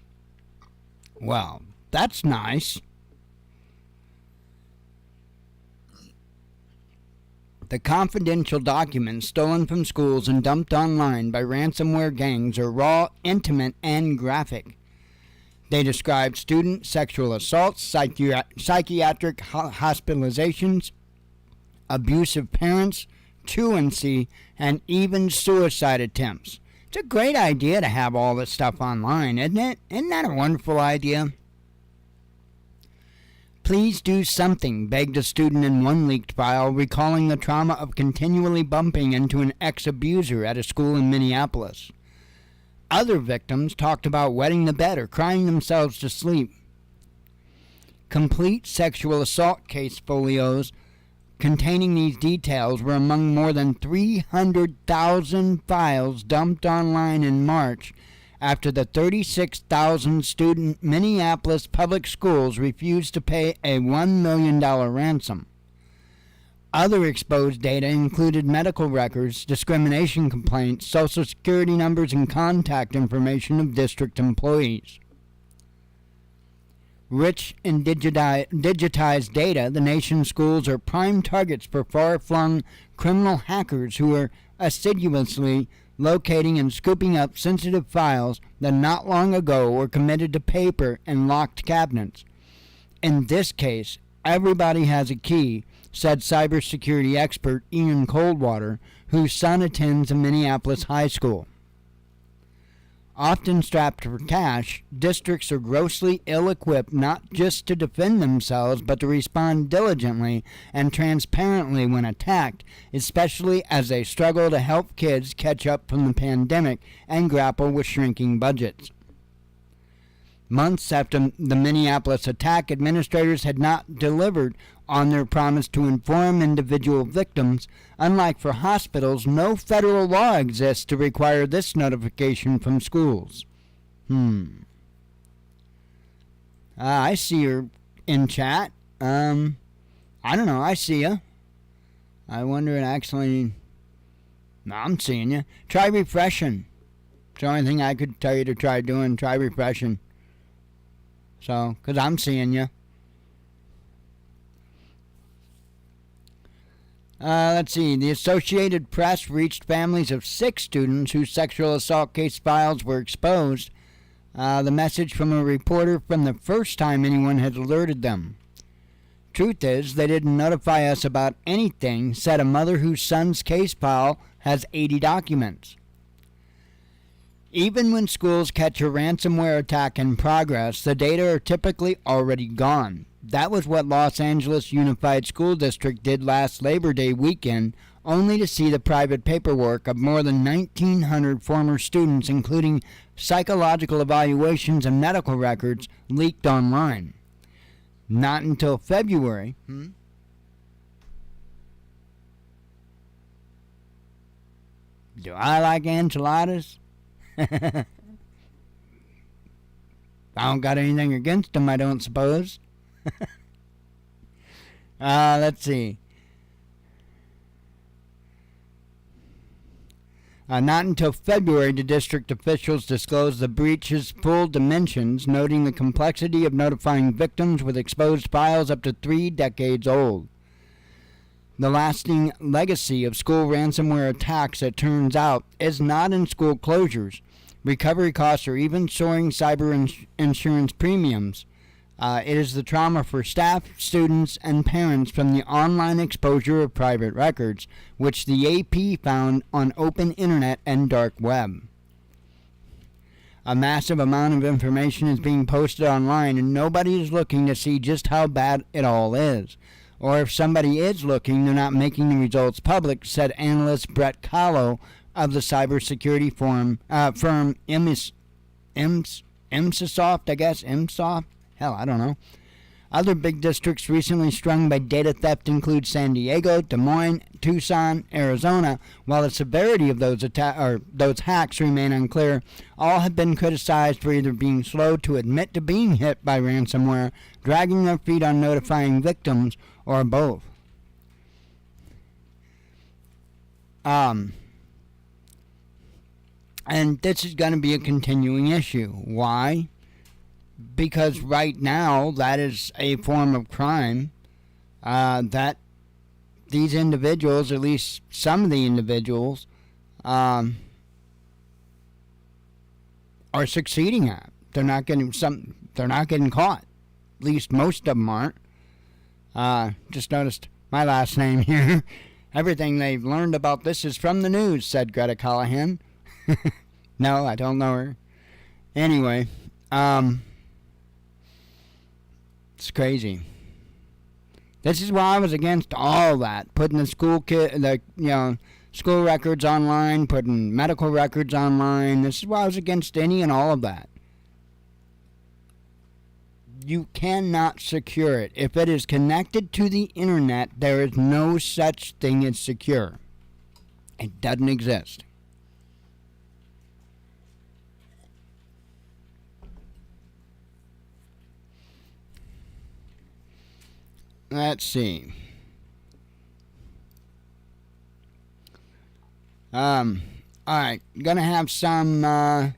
Well, that's nice. The confidential documents stolen from schools and dumped online by ransomware gangs are raw, intimate, and graphic. They describe student sexual assaults, psychiatric hospitalizations, abusive parents, truancy, and even suicide attempts. It's a great idea to have all this stuff online, isn't it? Isn't that a wonderful idea? Please do something, begged a student in one leaked file, recalling the trauma of continually bumping into an ex-abuser at a school in Minneapolis. Other victims talked about wetting the bed or crying themselves to sleep. Complete sexual assault case folios containing these details were among more than 300,000 files dumped online in March after the 36,000-student Minneapolis public schools refused to pay a $1 million ransom. Other exposed data included medical records, discrimination complaints, social security numbers, and contact information of district employees. Rich in digitized data, the nation's schools are prime targets for far-flung criminal hackers who are assiduously locating and scooping up sensitive files that not long ago were committed to paper and locked cabinets. In this case, everybody has a key, said cybersecurity expert Ian Coldwater, whose son attends a Minneapolis high school. Often strapped for cash, districts are grossly ill-equipped not just to defend themselves, but to respond diligently and transparently when attacked, especially as they struggle to help kids catch up from the pandemic and grapple with shrinking budgets. Months after the Minneapolis attack, administrators had not delivered on their promise to inform individual victims. Unlike for hospitals, no federal law exists to require this notification from schools. I see you're in chat. I don't know, I see you. I wonder it actually... No, I'm seeing you. Try refreshing. It's the only thing I could tell you to try doing. Try refreshing. So, because I'm seeing you. Let's see. The Associated Press reached families of 6 students whose sexual assault case files were exposed. The message from a reporter from the first time anyone had alerted them. Truth is, they didn't notify us about anything, said a mother whose son's case file has 80 documents. Even when schools catch a ransomware attack in progress, the data are typically already gone. That was what Los Angeles Unified School District did last Labor Day weekend, only to see the private paperwork of more than 1,900 former students, including psychological evaluations and medical records, leaked online. Not until February. Do I like enchiladas? I don't got anything against them, I don't suppose. Let's see. Not until February did district officials disclose the breach's full dimensions, noting the complexity of notifying victims with exposed files up to 3 decades old. The lasting legacy of school ransomware attacks, it turns out, is not in school closures, recovery costs, or even soaring cyber insurance premiums. It is the trauma for staff, students, and parents from the online exposure of private records, which the AP found on open internet and dark web. A massive amount of information is being posted online, and nobody is looking to see just how bad it all is. Or if somebody is looking, they're not making the results public, said analyst Brett Kahlo of the cybersecurity firm Emsisoft, I guess, Emsoft? Hell, I don't know. Other big districts recently strung by data theft include San Diego, Des Moines, Tucson, Arizona. While the severity of those hacks remain unclear, all have been criticized for either being slow to admit to being hit by ransomware, dragging their feet on notifying victims, or both. And this is going to be a continuing issue. Why? Because right now, that is a form of crime that these individuals, at least some of the individuals, are succeeding at. They're not getting caught. At least most of them aren't. Just noticed my last name here. Everything they've learned about this is from the news, said Greta Callahan. No, I don't know her. Anyway, it's crazy. This is why I was against all that, putting the school records online, putting medical records online. This is why I was against any and all of that. You cannot secure it. If it is connected to the internet, there is no such thing as secure. It doesn't exist. Let's see. Alright, gonna have some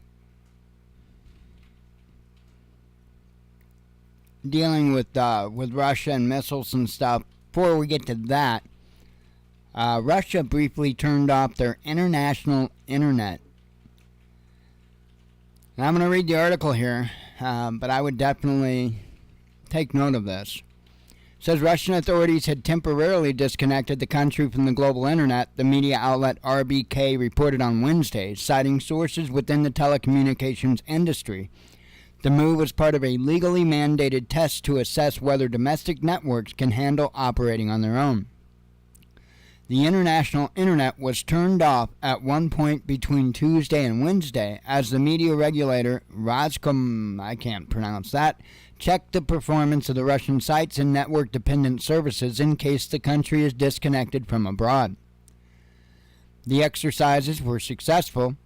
dealing with Russia and missiles and stuff. Before we get to that, Russia briefly turned off their international internet. And I'm going to read the article here, but I would definitely take note of this. It says Russian authorities had temporarily disconnected the country from the global internet, the media outlet RBK reported on Wednesday, citing sources within the telecommunications industry. The move was part of a legally mandated test to assess whether domestic networks can handle operating on their own. The international internet was turned off at one point between Tuesday and Wednesday as the media regulator Roskom, I can't pronounce that, checked the performance of the Russian sites and network-dependent services in case the country is disconnected from abroad. The exercises were successful,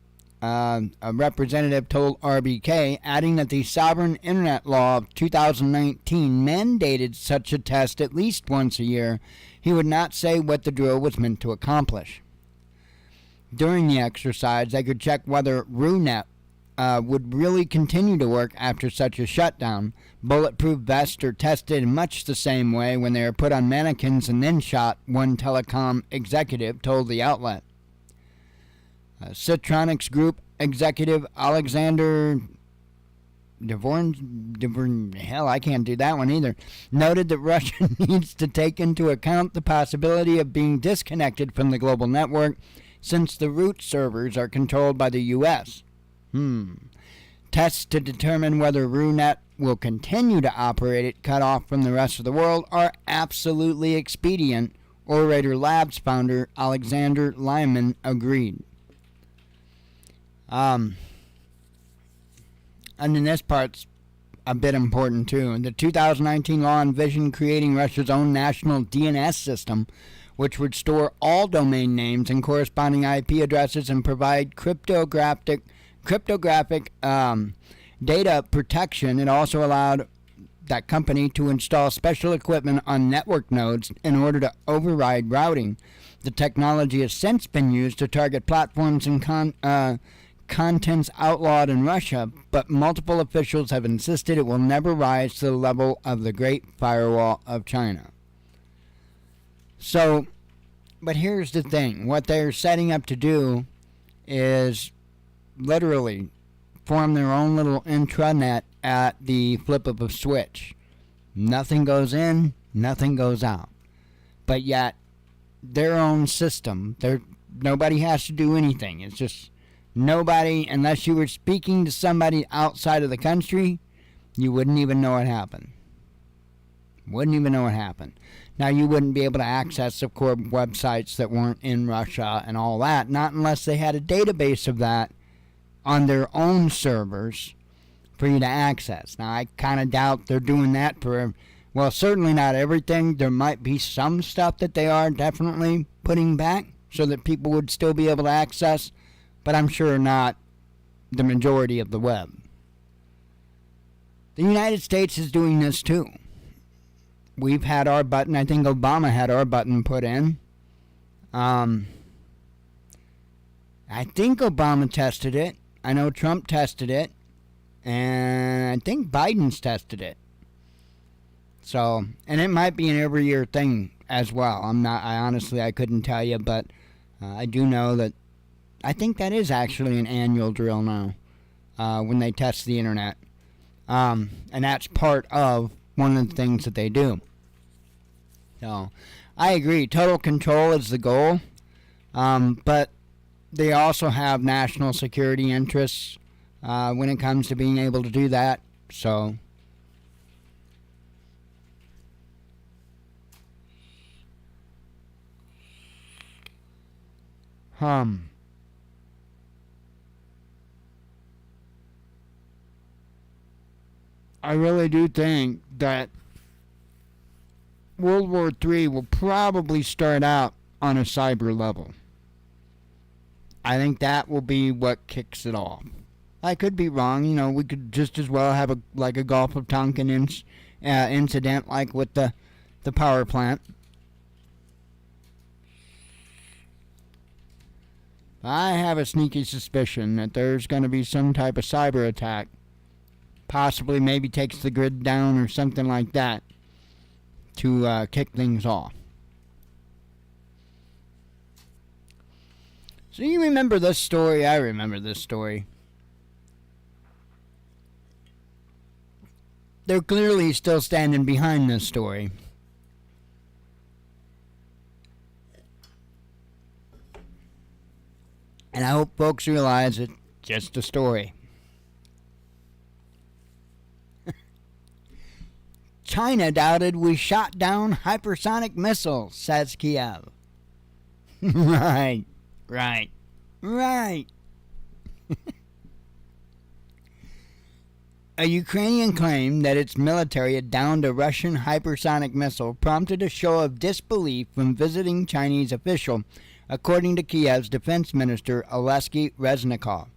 a representative told RBK, adding that the Sovereign Internet Law of 2019 mandated such a test at least once a year. He would not say what the drill was meant to accomplish. During the exercise, they could check whether RUNET would really continue to work after such a shutdown. Bulletproof vests are tested in much the same way when they are put on mannequins and then shot, one telecom executive told the outlet. Citronics Group executive Alexander Devorn, hell, I can't do that one either, noted that Russia needs to take into account the possibility of being disconnected from the global network since the root servers are controlled by the U.S. Tests to determine whether RUNET will continue to operate it cut off from the rest of the world are absolutely expedient, Orator Labs founder Alexander Lyman agreed. And then this part's a bit important too. The 2019 law envisioned creating Russia's own national DNS system, which would store all domain names and corresponding IP addresses and provide cryptographic data protection. It also allowed that company to install special equipment on network nodes in order to override routing. The technology has since been used to target platforms and contents outlawed in Russia, but multiple officials have insisted it will never rise to the level of the Great Firewall of China. So, but here's the thing. What they're setting up to do is literally form their own little intranet at the flip of a switch. Nothing goes in, nothing goes out. But yet, their own system, nobody has to do anything. It's just nobody, unless you were speaking to somebody outside of the country, you wouldn't even know what happened. Now, you wouldn't be able to access, of course, websites that weren't in Russia and all that, not unless they had a database of that on their own servers for you to access. Now, I kind of doubt they're doing that for, well, certainly not everything. There might be some stuff that they are definitely putting back so that people would still be able to access, but I'm sure not the majority of the web. The United States is doing this too. We've had our button, I think Obama had our button put in. I think Obama tested it. I know Trump tested it. And I think Biden's tested it. So, and it might be an every year thing as well. I couldn't tell you, but I do know that I think that is actually an annual drill now when they test the internet. And that's part of one of the things that they do. So, I agree. Total control is the goal. But they also have national security interests when it comes to being able to do that. So, I really do think that World War III will probably start out on a cyber level. I think that will be what kicks it off. I could be wrong. You know, we could just as well have a Gulf of Tonkin incident like with the power plant. I have a sneaky suspicion that there's going to be some type of cyber attack. Possibly maybe takes the grid down or something like that to kick things off. So you remember this story? I remember this story. They're clearly still standing behind this story. And I hope folks realize it's just a story. China doubted we shot down hypersonic missiles, says Kiev. Right. A Ukrainian claim that its military had downed a Russian hypersonic missile prompted a show of disbelief from visiting Chinese official, according to Kiev's defense minister Alexei Reznikov.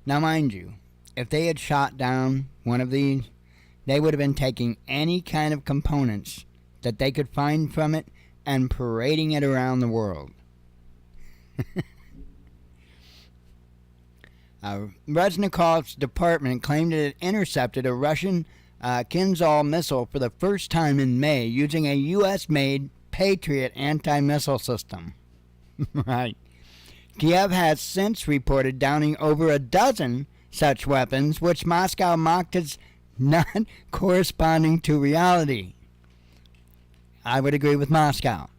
Now mind you, if they had shot down one of these, they would have been taking any kind of components that they could find from it and parading it around the world. Reznikov's department claimed it intercepted a Russian Kinzhal missile for the first time in May using a U.S.-made Patriot anti-missile system. Right. Kiev has since reported downing over a dozen such weapons, which Moscow mocked as not corresponding to reality. I would agree with Moscow.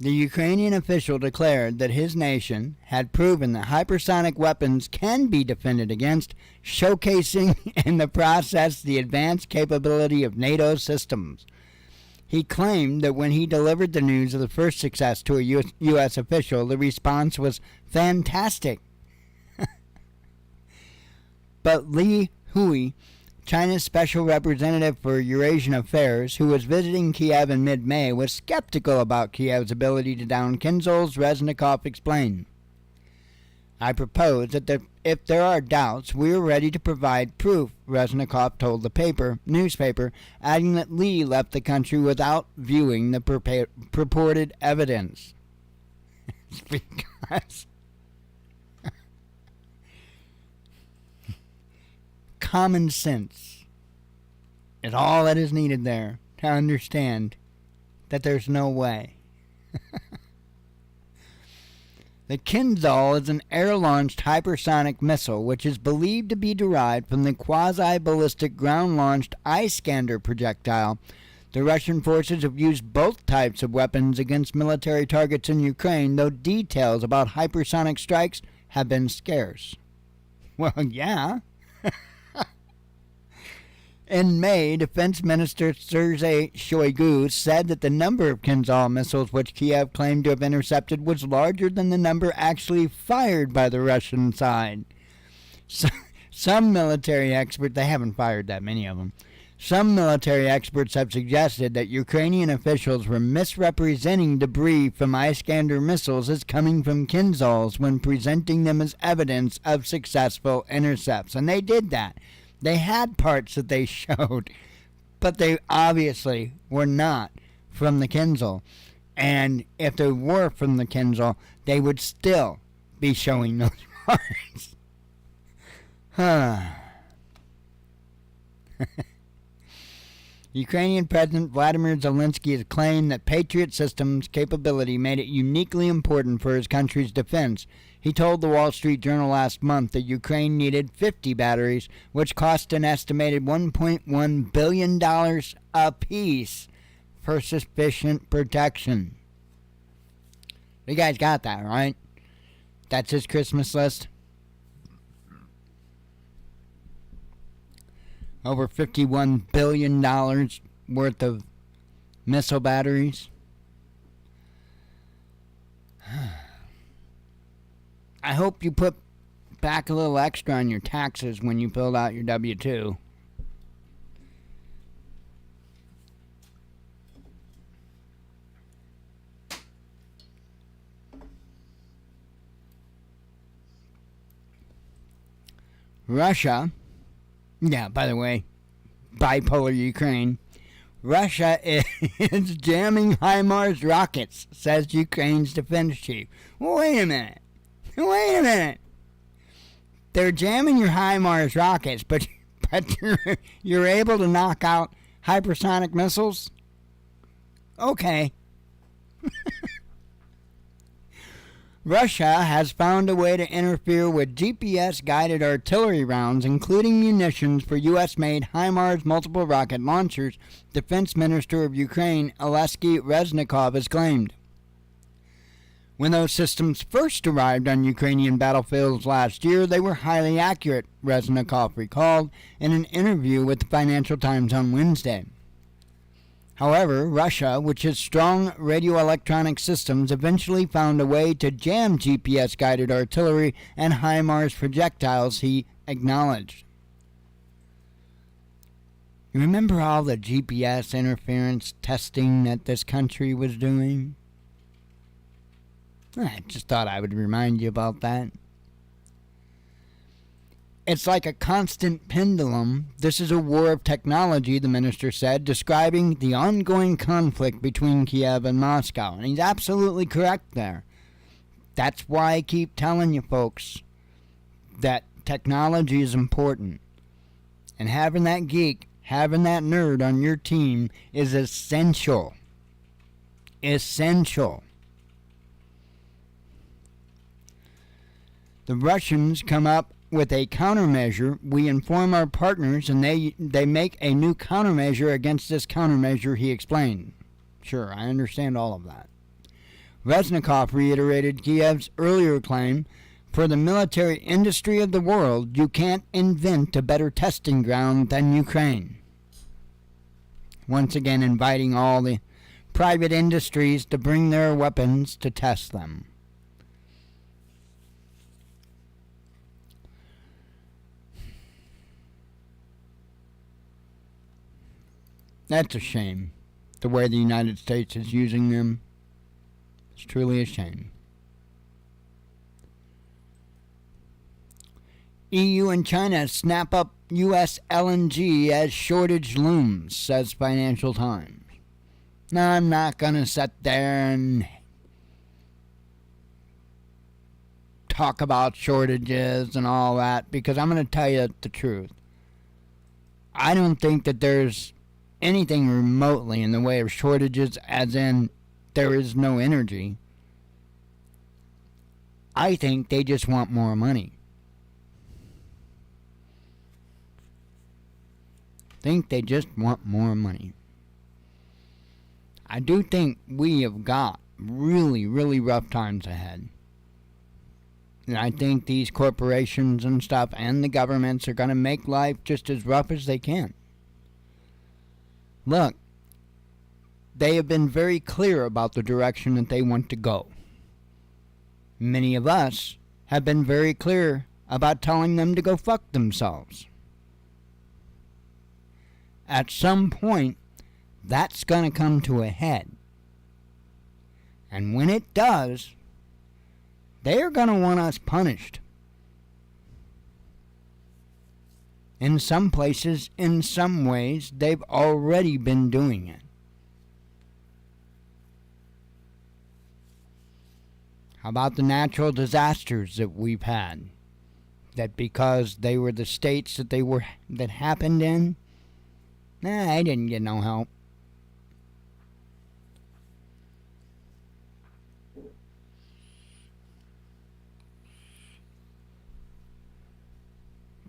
The Ukrainian official declared that his nation had proven that hypersonic weapons can be defended against, showcasing in the process the advanced capability of NATO systems. He claimed that when he delivered the news of the first success to a U.S. official, the response was fantastic. But Li Hui, China's special representative for Eurasian affairs, who was visiting Kiev in mid-May, was skeptical about Kiev's ability to down Kinzhal's, Reznikov explained. I propose that if there are doubts, we are ready to provide proof, Reznikov told the newspaper, adding that Li left the country without viewing the purported evidence. It's because common sense is all that is needed there to understand that there's no way. The Kinzhal is an air-launched hypersonic missile which is believed to be derived from the quasi-ballistic ground-launched Iskander projectile. The Russian forces have used both types of weapons against military targets in Ukraine, though details about hypersonic strikes have been scarce. Well, yeah. In May, Defense Minister Sergei Shoigu said that the number of Kinzhal missiles which Kiev claimed to have intercepted was larger than the number actually fired by the Russian side. Some military experts, they haven't fired that many of them, some military experts have suggested that Ukrainian officials were misrepresenting debris from Iskander missiles as coming from Kinzhals when presenting them as evidence of successful intercepts. And they did that. They had parts that they showed, but they obviously were not from the Kinzhal. And if they were from the Kinzhal, they would still be showing those parts. Huh. Ukrainian President Vladimir Zelensky has claimed that Patriot Systems' capability made it uniquely important for his country's defense. He told the Wall Street Journal last month that Ukraine needed 50 batteries, which cost an estimated $1.1 billion apiece for sufficient protection. You guys got that, right? That's his Christmas list. Over $51 billion worth of missile batteries. I hope you put back a little extra on your taxes when you filled out your W-2. Russia, yeah, by the way, bipolar Ukraine. Russia is jamming HIMARS rockets, says Ukraine's defense chief. Wait a minute. They're jamming your HIMARS rockets, but you're able to knock out hypersonic missiles? Okay. Russia has found a way to interfere with GPS-guided artillery rounds, including munitions for U.S.-made HIMARS multiple rocket launchers, Defense Minister of Ukraine, Oleksiy Reznikov, has claimed. When those systems first arrived on Ukrainian battlefields last year, they were highly accurate, Reznikov recalled in an interview with the Financial Times on Wednesday. However, Russia, which has strong radioelectronic systems, eventually found a way to jam GPS-guided artillery and HIMARS projectiles, he acknowledged. You remember all the GPS interference testing that this country was doing? I just thought I would remind you about that. It's like a constant pendulum. This is a war of technology, the minister said, describing the ongoing conflict between Kiev and Moscow. And he's absolutely correct there. That's why I keep telling you folks that technology is important. And having that geek, having that nerd on your team is essential. Essential. The Russians come up with a countermeasure. We inform our partners, and they make a new countermeasure against this countermeasure, he explained. Sure, I understand all of that. Reznikov reiterated Kiev's earlier claim, for the military industry of the world, you can't invent a better testing ground than Ukraine. Once again inviting all the private industries to bring their weapons to test them. That's a shame, the way the United States is using them. It's truly a shame. EU and China snap up U.S. LNG as shortage looms, says Financial Times. Now, I'm not going to sit there and talk about shortages and all that, because I'm going to tell you the truth. I don't think that there's anything remotely in the way of shortages, as in there is no energy. I think they just want more money. Think they just want more money. I do think we have got really, really rough times ahead. And I think these corporations and stuff and the governments are going to make life just as rough as they can. Look, they have been very clear about the direction that they want to go. Many of us have been very clear about telling them to go fuck themselves. At some point, that's going to come to a head. And when it does, they are going to want us punished. In some places, in some ways, they've already been doing it. How about the natural disasters that we've had? That because they were the states that happened in, they didn't get no help.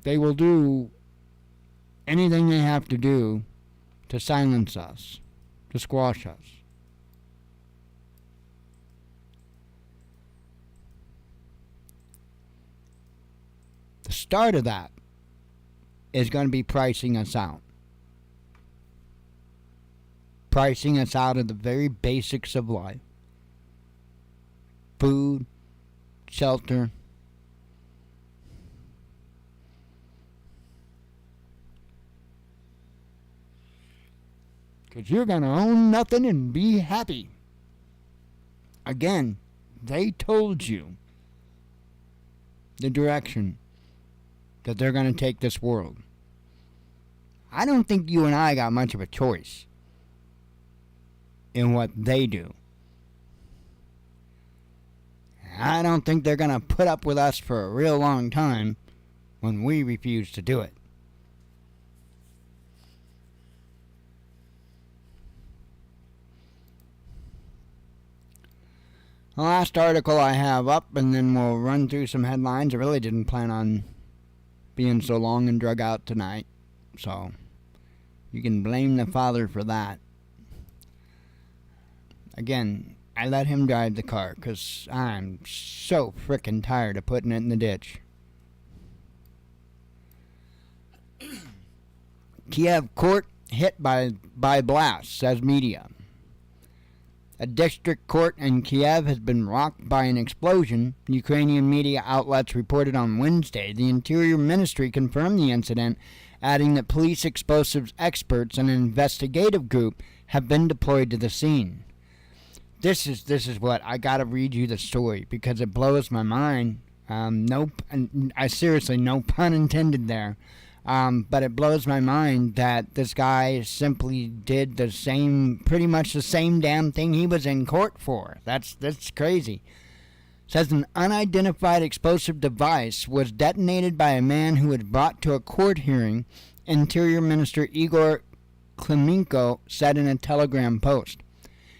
They will do anything they have to do to silence us, to squash us. The start of that is going to be pricing us out. Pricing us out of the very basics of life. Food, shelter. Because you're going to own nothing and be happy. Again, they told you the direction that they're going to take this world. I don't think you and I got much of a choice in what they do. I don't think they're going to put up with us for a real long time when we refuse to do it. The last article I have up, and then we'll run through some headlines. I really didn't plan on being so long and drug out tonight, so you can blame the father for that. Again, I let him drive the car because I'm so frickin' tired of putting it in the ditch. Kiev court hit by blast, says media. A district court in Kiev has been rocked by an explosion, Ukrainian media outlets reported on Wednesday. The Interior Ministry confirmed the incident, adding that police explosives experts and an investigative group have been deployed to the scene. This is what I gotta read you the story because it blows my mind. I seriously, no pun intended there. But it blows my mind that this guy simply did pretty much the same damn thing he was in court for. That's crazy. It says an unidentified explosive device was detonated by a man who was brought to a court hearing, Interior Minister Igor Klimenko said in a Telegram post.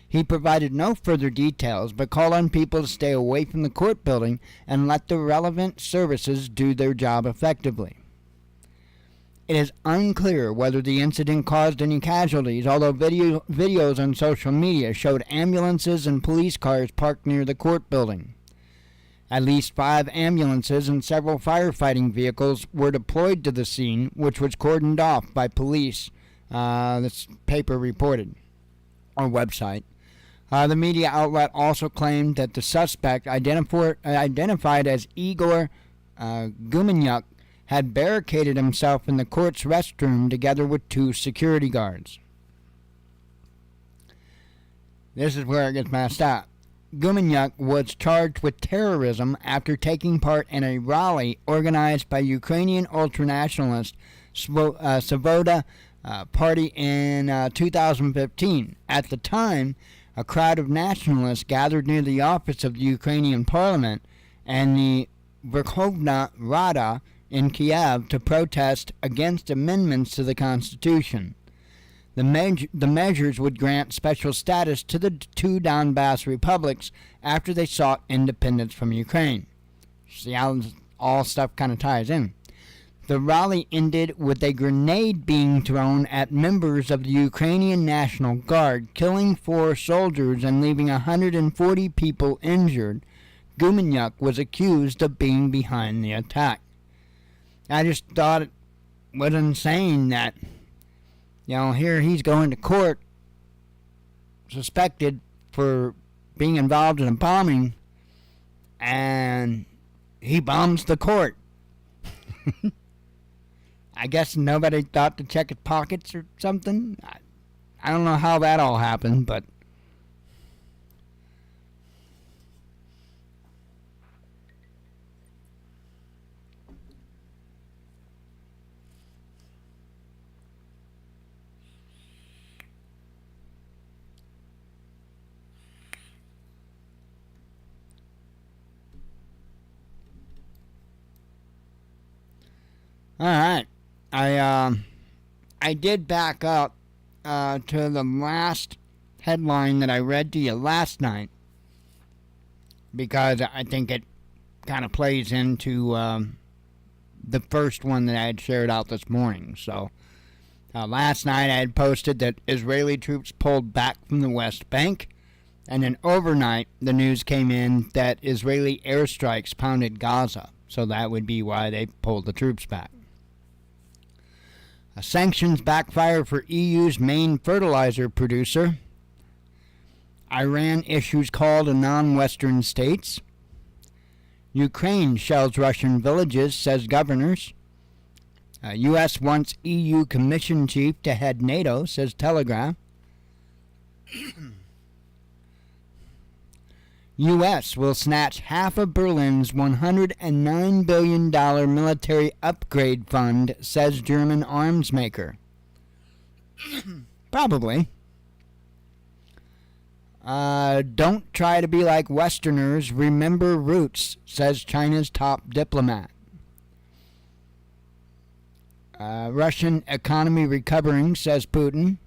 He provided no further details, but called on people to stay away from the court building and let the relevant services do their job effectively. It is unclear whether the incident caused any casualties, although videos on social media showed ambulances and police cars parked near the court building. At least 5 ambulances and several firefighting vehicles were deployed to the scene, which was cordoned off by police, this paper reported, or website. The media outlet also claimed that the suspect, identified as Igor Gumenyuk, had barricaded himself in the court's restroom together with 2 security guards. This is where it gets messed up. Gumenyuk was charged with terrorism after taking part in a rally organized by Ukrainian ultranationalist Svoboda Party in 2015. At the time, a crowd of nationalists gathered near the office of the Ukrainian parliament and the Verkhovna Rada in Kiev to protest against amendments to the Constitution. The measures would grant special status to the 2 Donbass republics after they sought independence from Ukraine. See how all stuff kind of ties in. The rally ended with a grenade being thrown at members of the Ukrainian National Guard, killing 4 soldiers and leaving 140 people injured. Gumenyuk was accused of being behind the attack. I just thought it was insane that, here he's going to court suspected for being involved in a bombing, and he bombs the court. I guess nobody thought to check his pockets or something. I don't know how that all happened, but All right. I did back up to the last headline that I read to you last night because I think it kind of plays into the first one that I had shared out this morning. So last night I had posted that Israeli troops pulled back from the West Bank, and then overnight the news came in that Israeli airstrikes pounded Gaza. So that would be why they pulled the troops back. Sanctions backfire for EU's main fertilizer producer. Iran issues call to non-Western states. Ukraine shells Russian villages, says governors. U.S. wants EU Commission chief to head NATO, says Telegraph. U.S. will snatch half of Berlin's $109 billion military upgrade fund, says German arms maker. Probably. Don't try to be like Westerners. Remember roots, says China's top diplomat. Russian economy recovering, says Putin.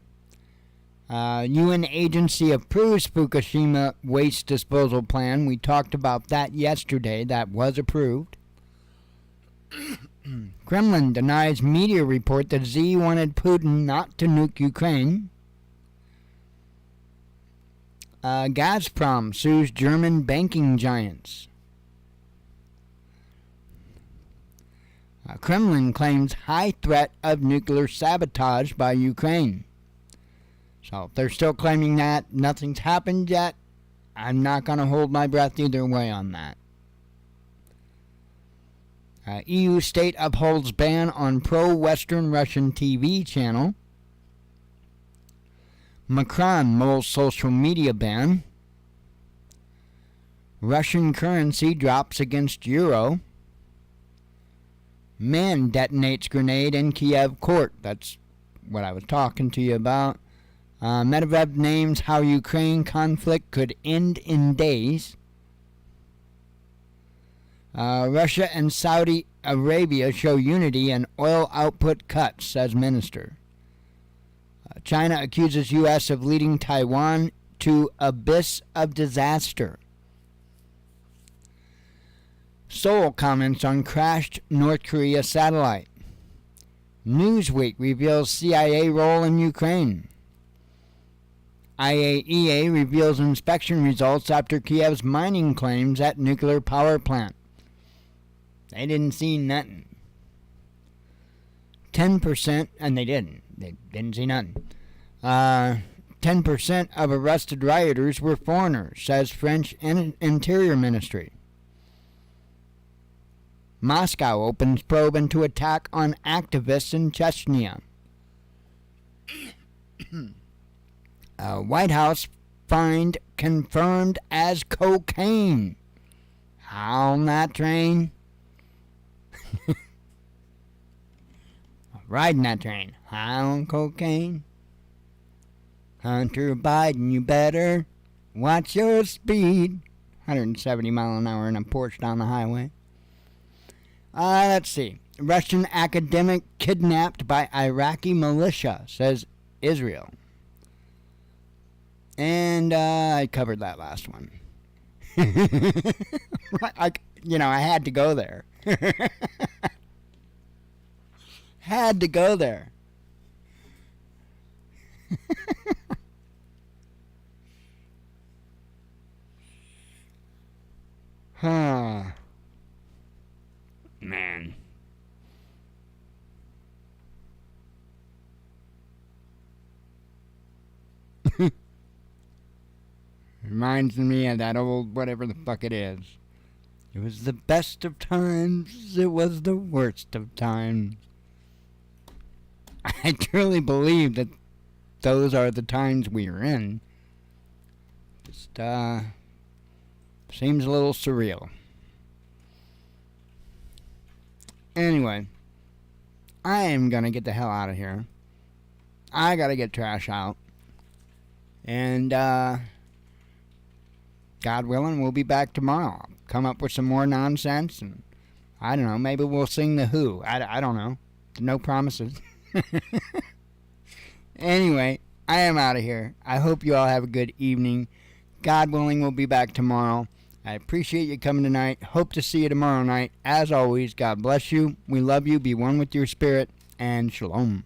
UN agency approves Fukushima waste disposal plan. We talked about that yesterday. That was approved. Kremlin denies media report that Xi wanted Putin not to nuke Ukraine. Gazprom sues German banking giants. Kremlin claims high threat of nuclear sabotage by Ukraine. So if they're still claiming that nothing's happened yet, I'm not going to hold my breath either way on that. EU state upholds ban on pro-Western Russian TV channel. Macron mulls social media ban. Russian currency drops against euro. Man detonates grenade in Kiev court. That's what I was talking to you about. Medvedev names how Ukraine conflict could end in days. Russia and Saudi Arabia show unity and oil output cuts, says minister. China accuses U.S. of leading Taiwan to abyss of disaster. Seoul comments on crashed North Korea satellite. Newsweek reveals CIA role in Ukraine. IAEA reveals inspection results after Kiev's mining claims at nuclear power plant. They didn't see nothing. 10%, and they didn't. They didn't see nothing. 10% of arrested rioters were foreigners, says French Interior Ministry. Moscow opens probe into attack on activists in Chechnya. White House find confirmed as cocaine. How on that train? Riding that train. High on cocaine. Hunter Biden, you better watch your speed. 170 mile an hour in a Porsche down the highway. Let's see. Russian academic kidnapped by Iraqi militia, says Israel. And I covered that last one. I had to go there. Had to go there. Huh. Man. Reminds me of that old whatever the fuck it is. It was the best of times. It was the worst of times. I truly believe that those are the times we are in. Just, seems a little surreal. Anyway, I am gonna get the hell out of here. I gotta get trash out. And, God willing, we'll be back tomorrow. I'll come up with some more nonsense, and I don't know. Maybe we'll sing The Who. I don't know. No promises. Anyway, I am out of here. I hope you all have a good evening. God willing, we'll be back tomorrow. I appreciate you coming tonight. Hope to see you tomorrow night. As always, God bless you. We love you. Be one with your spirit. And shalom.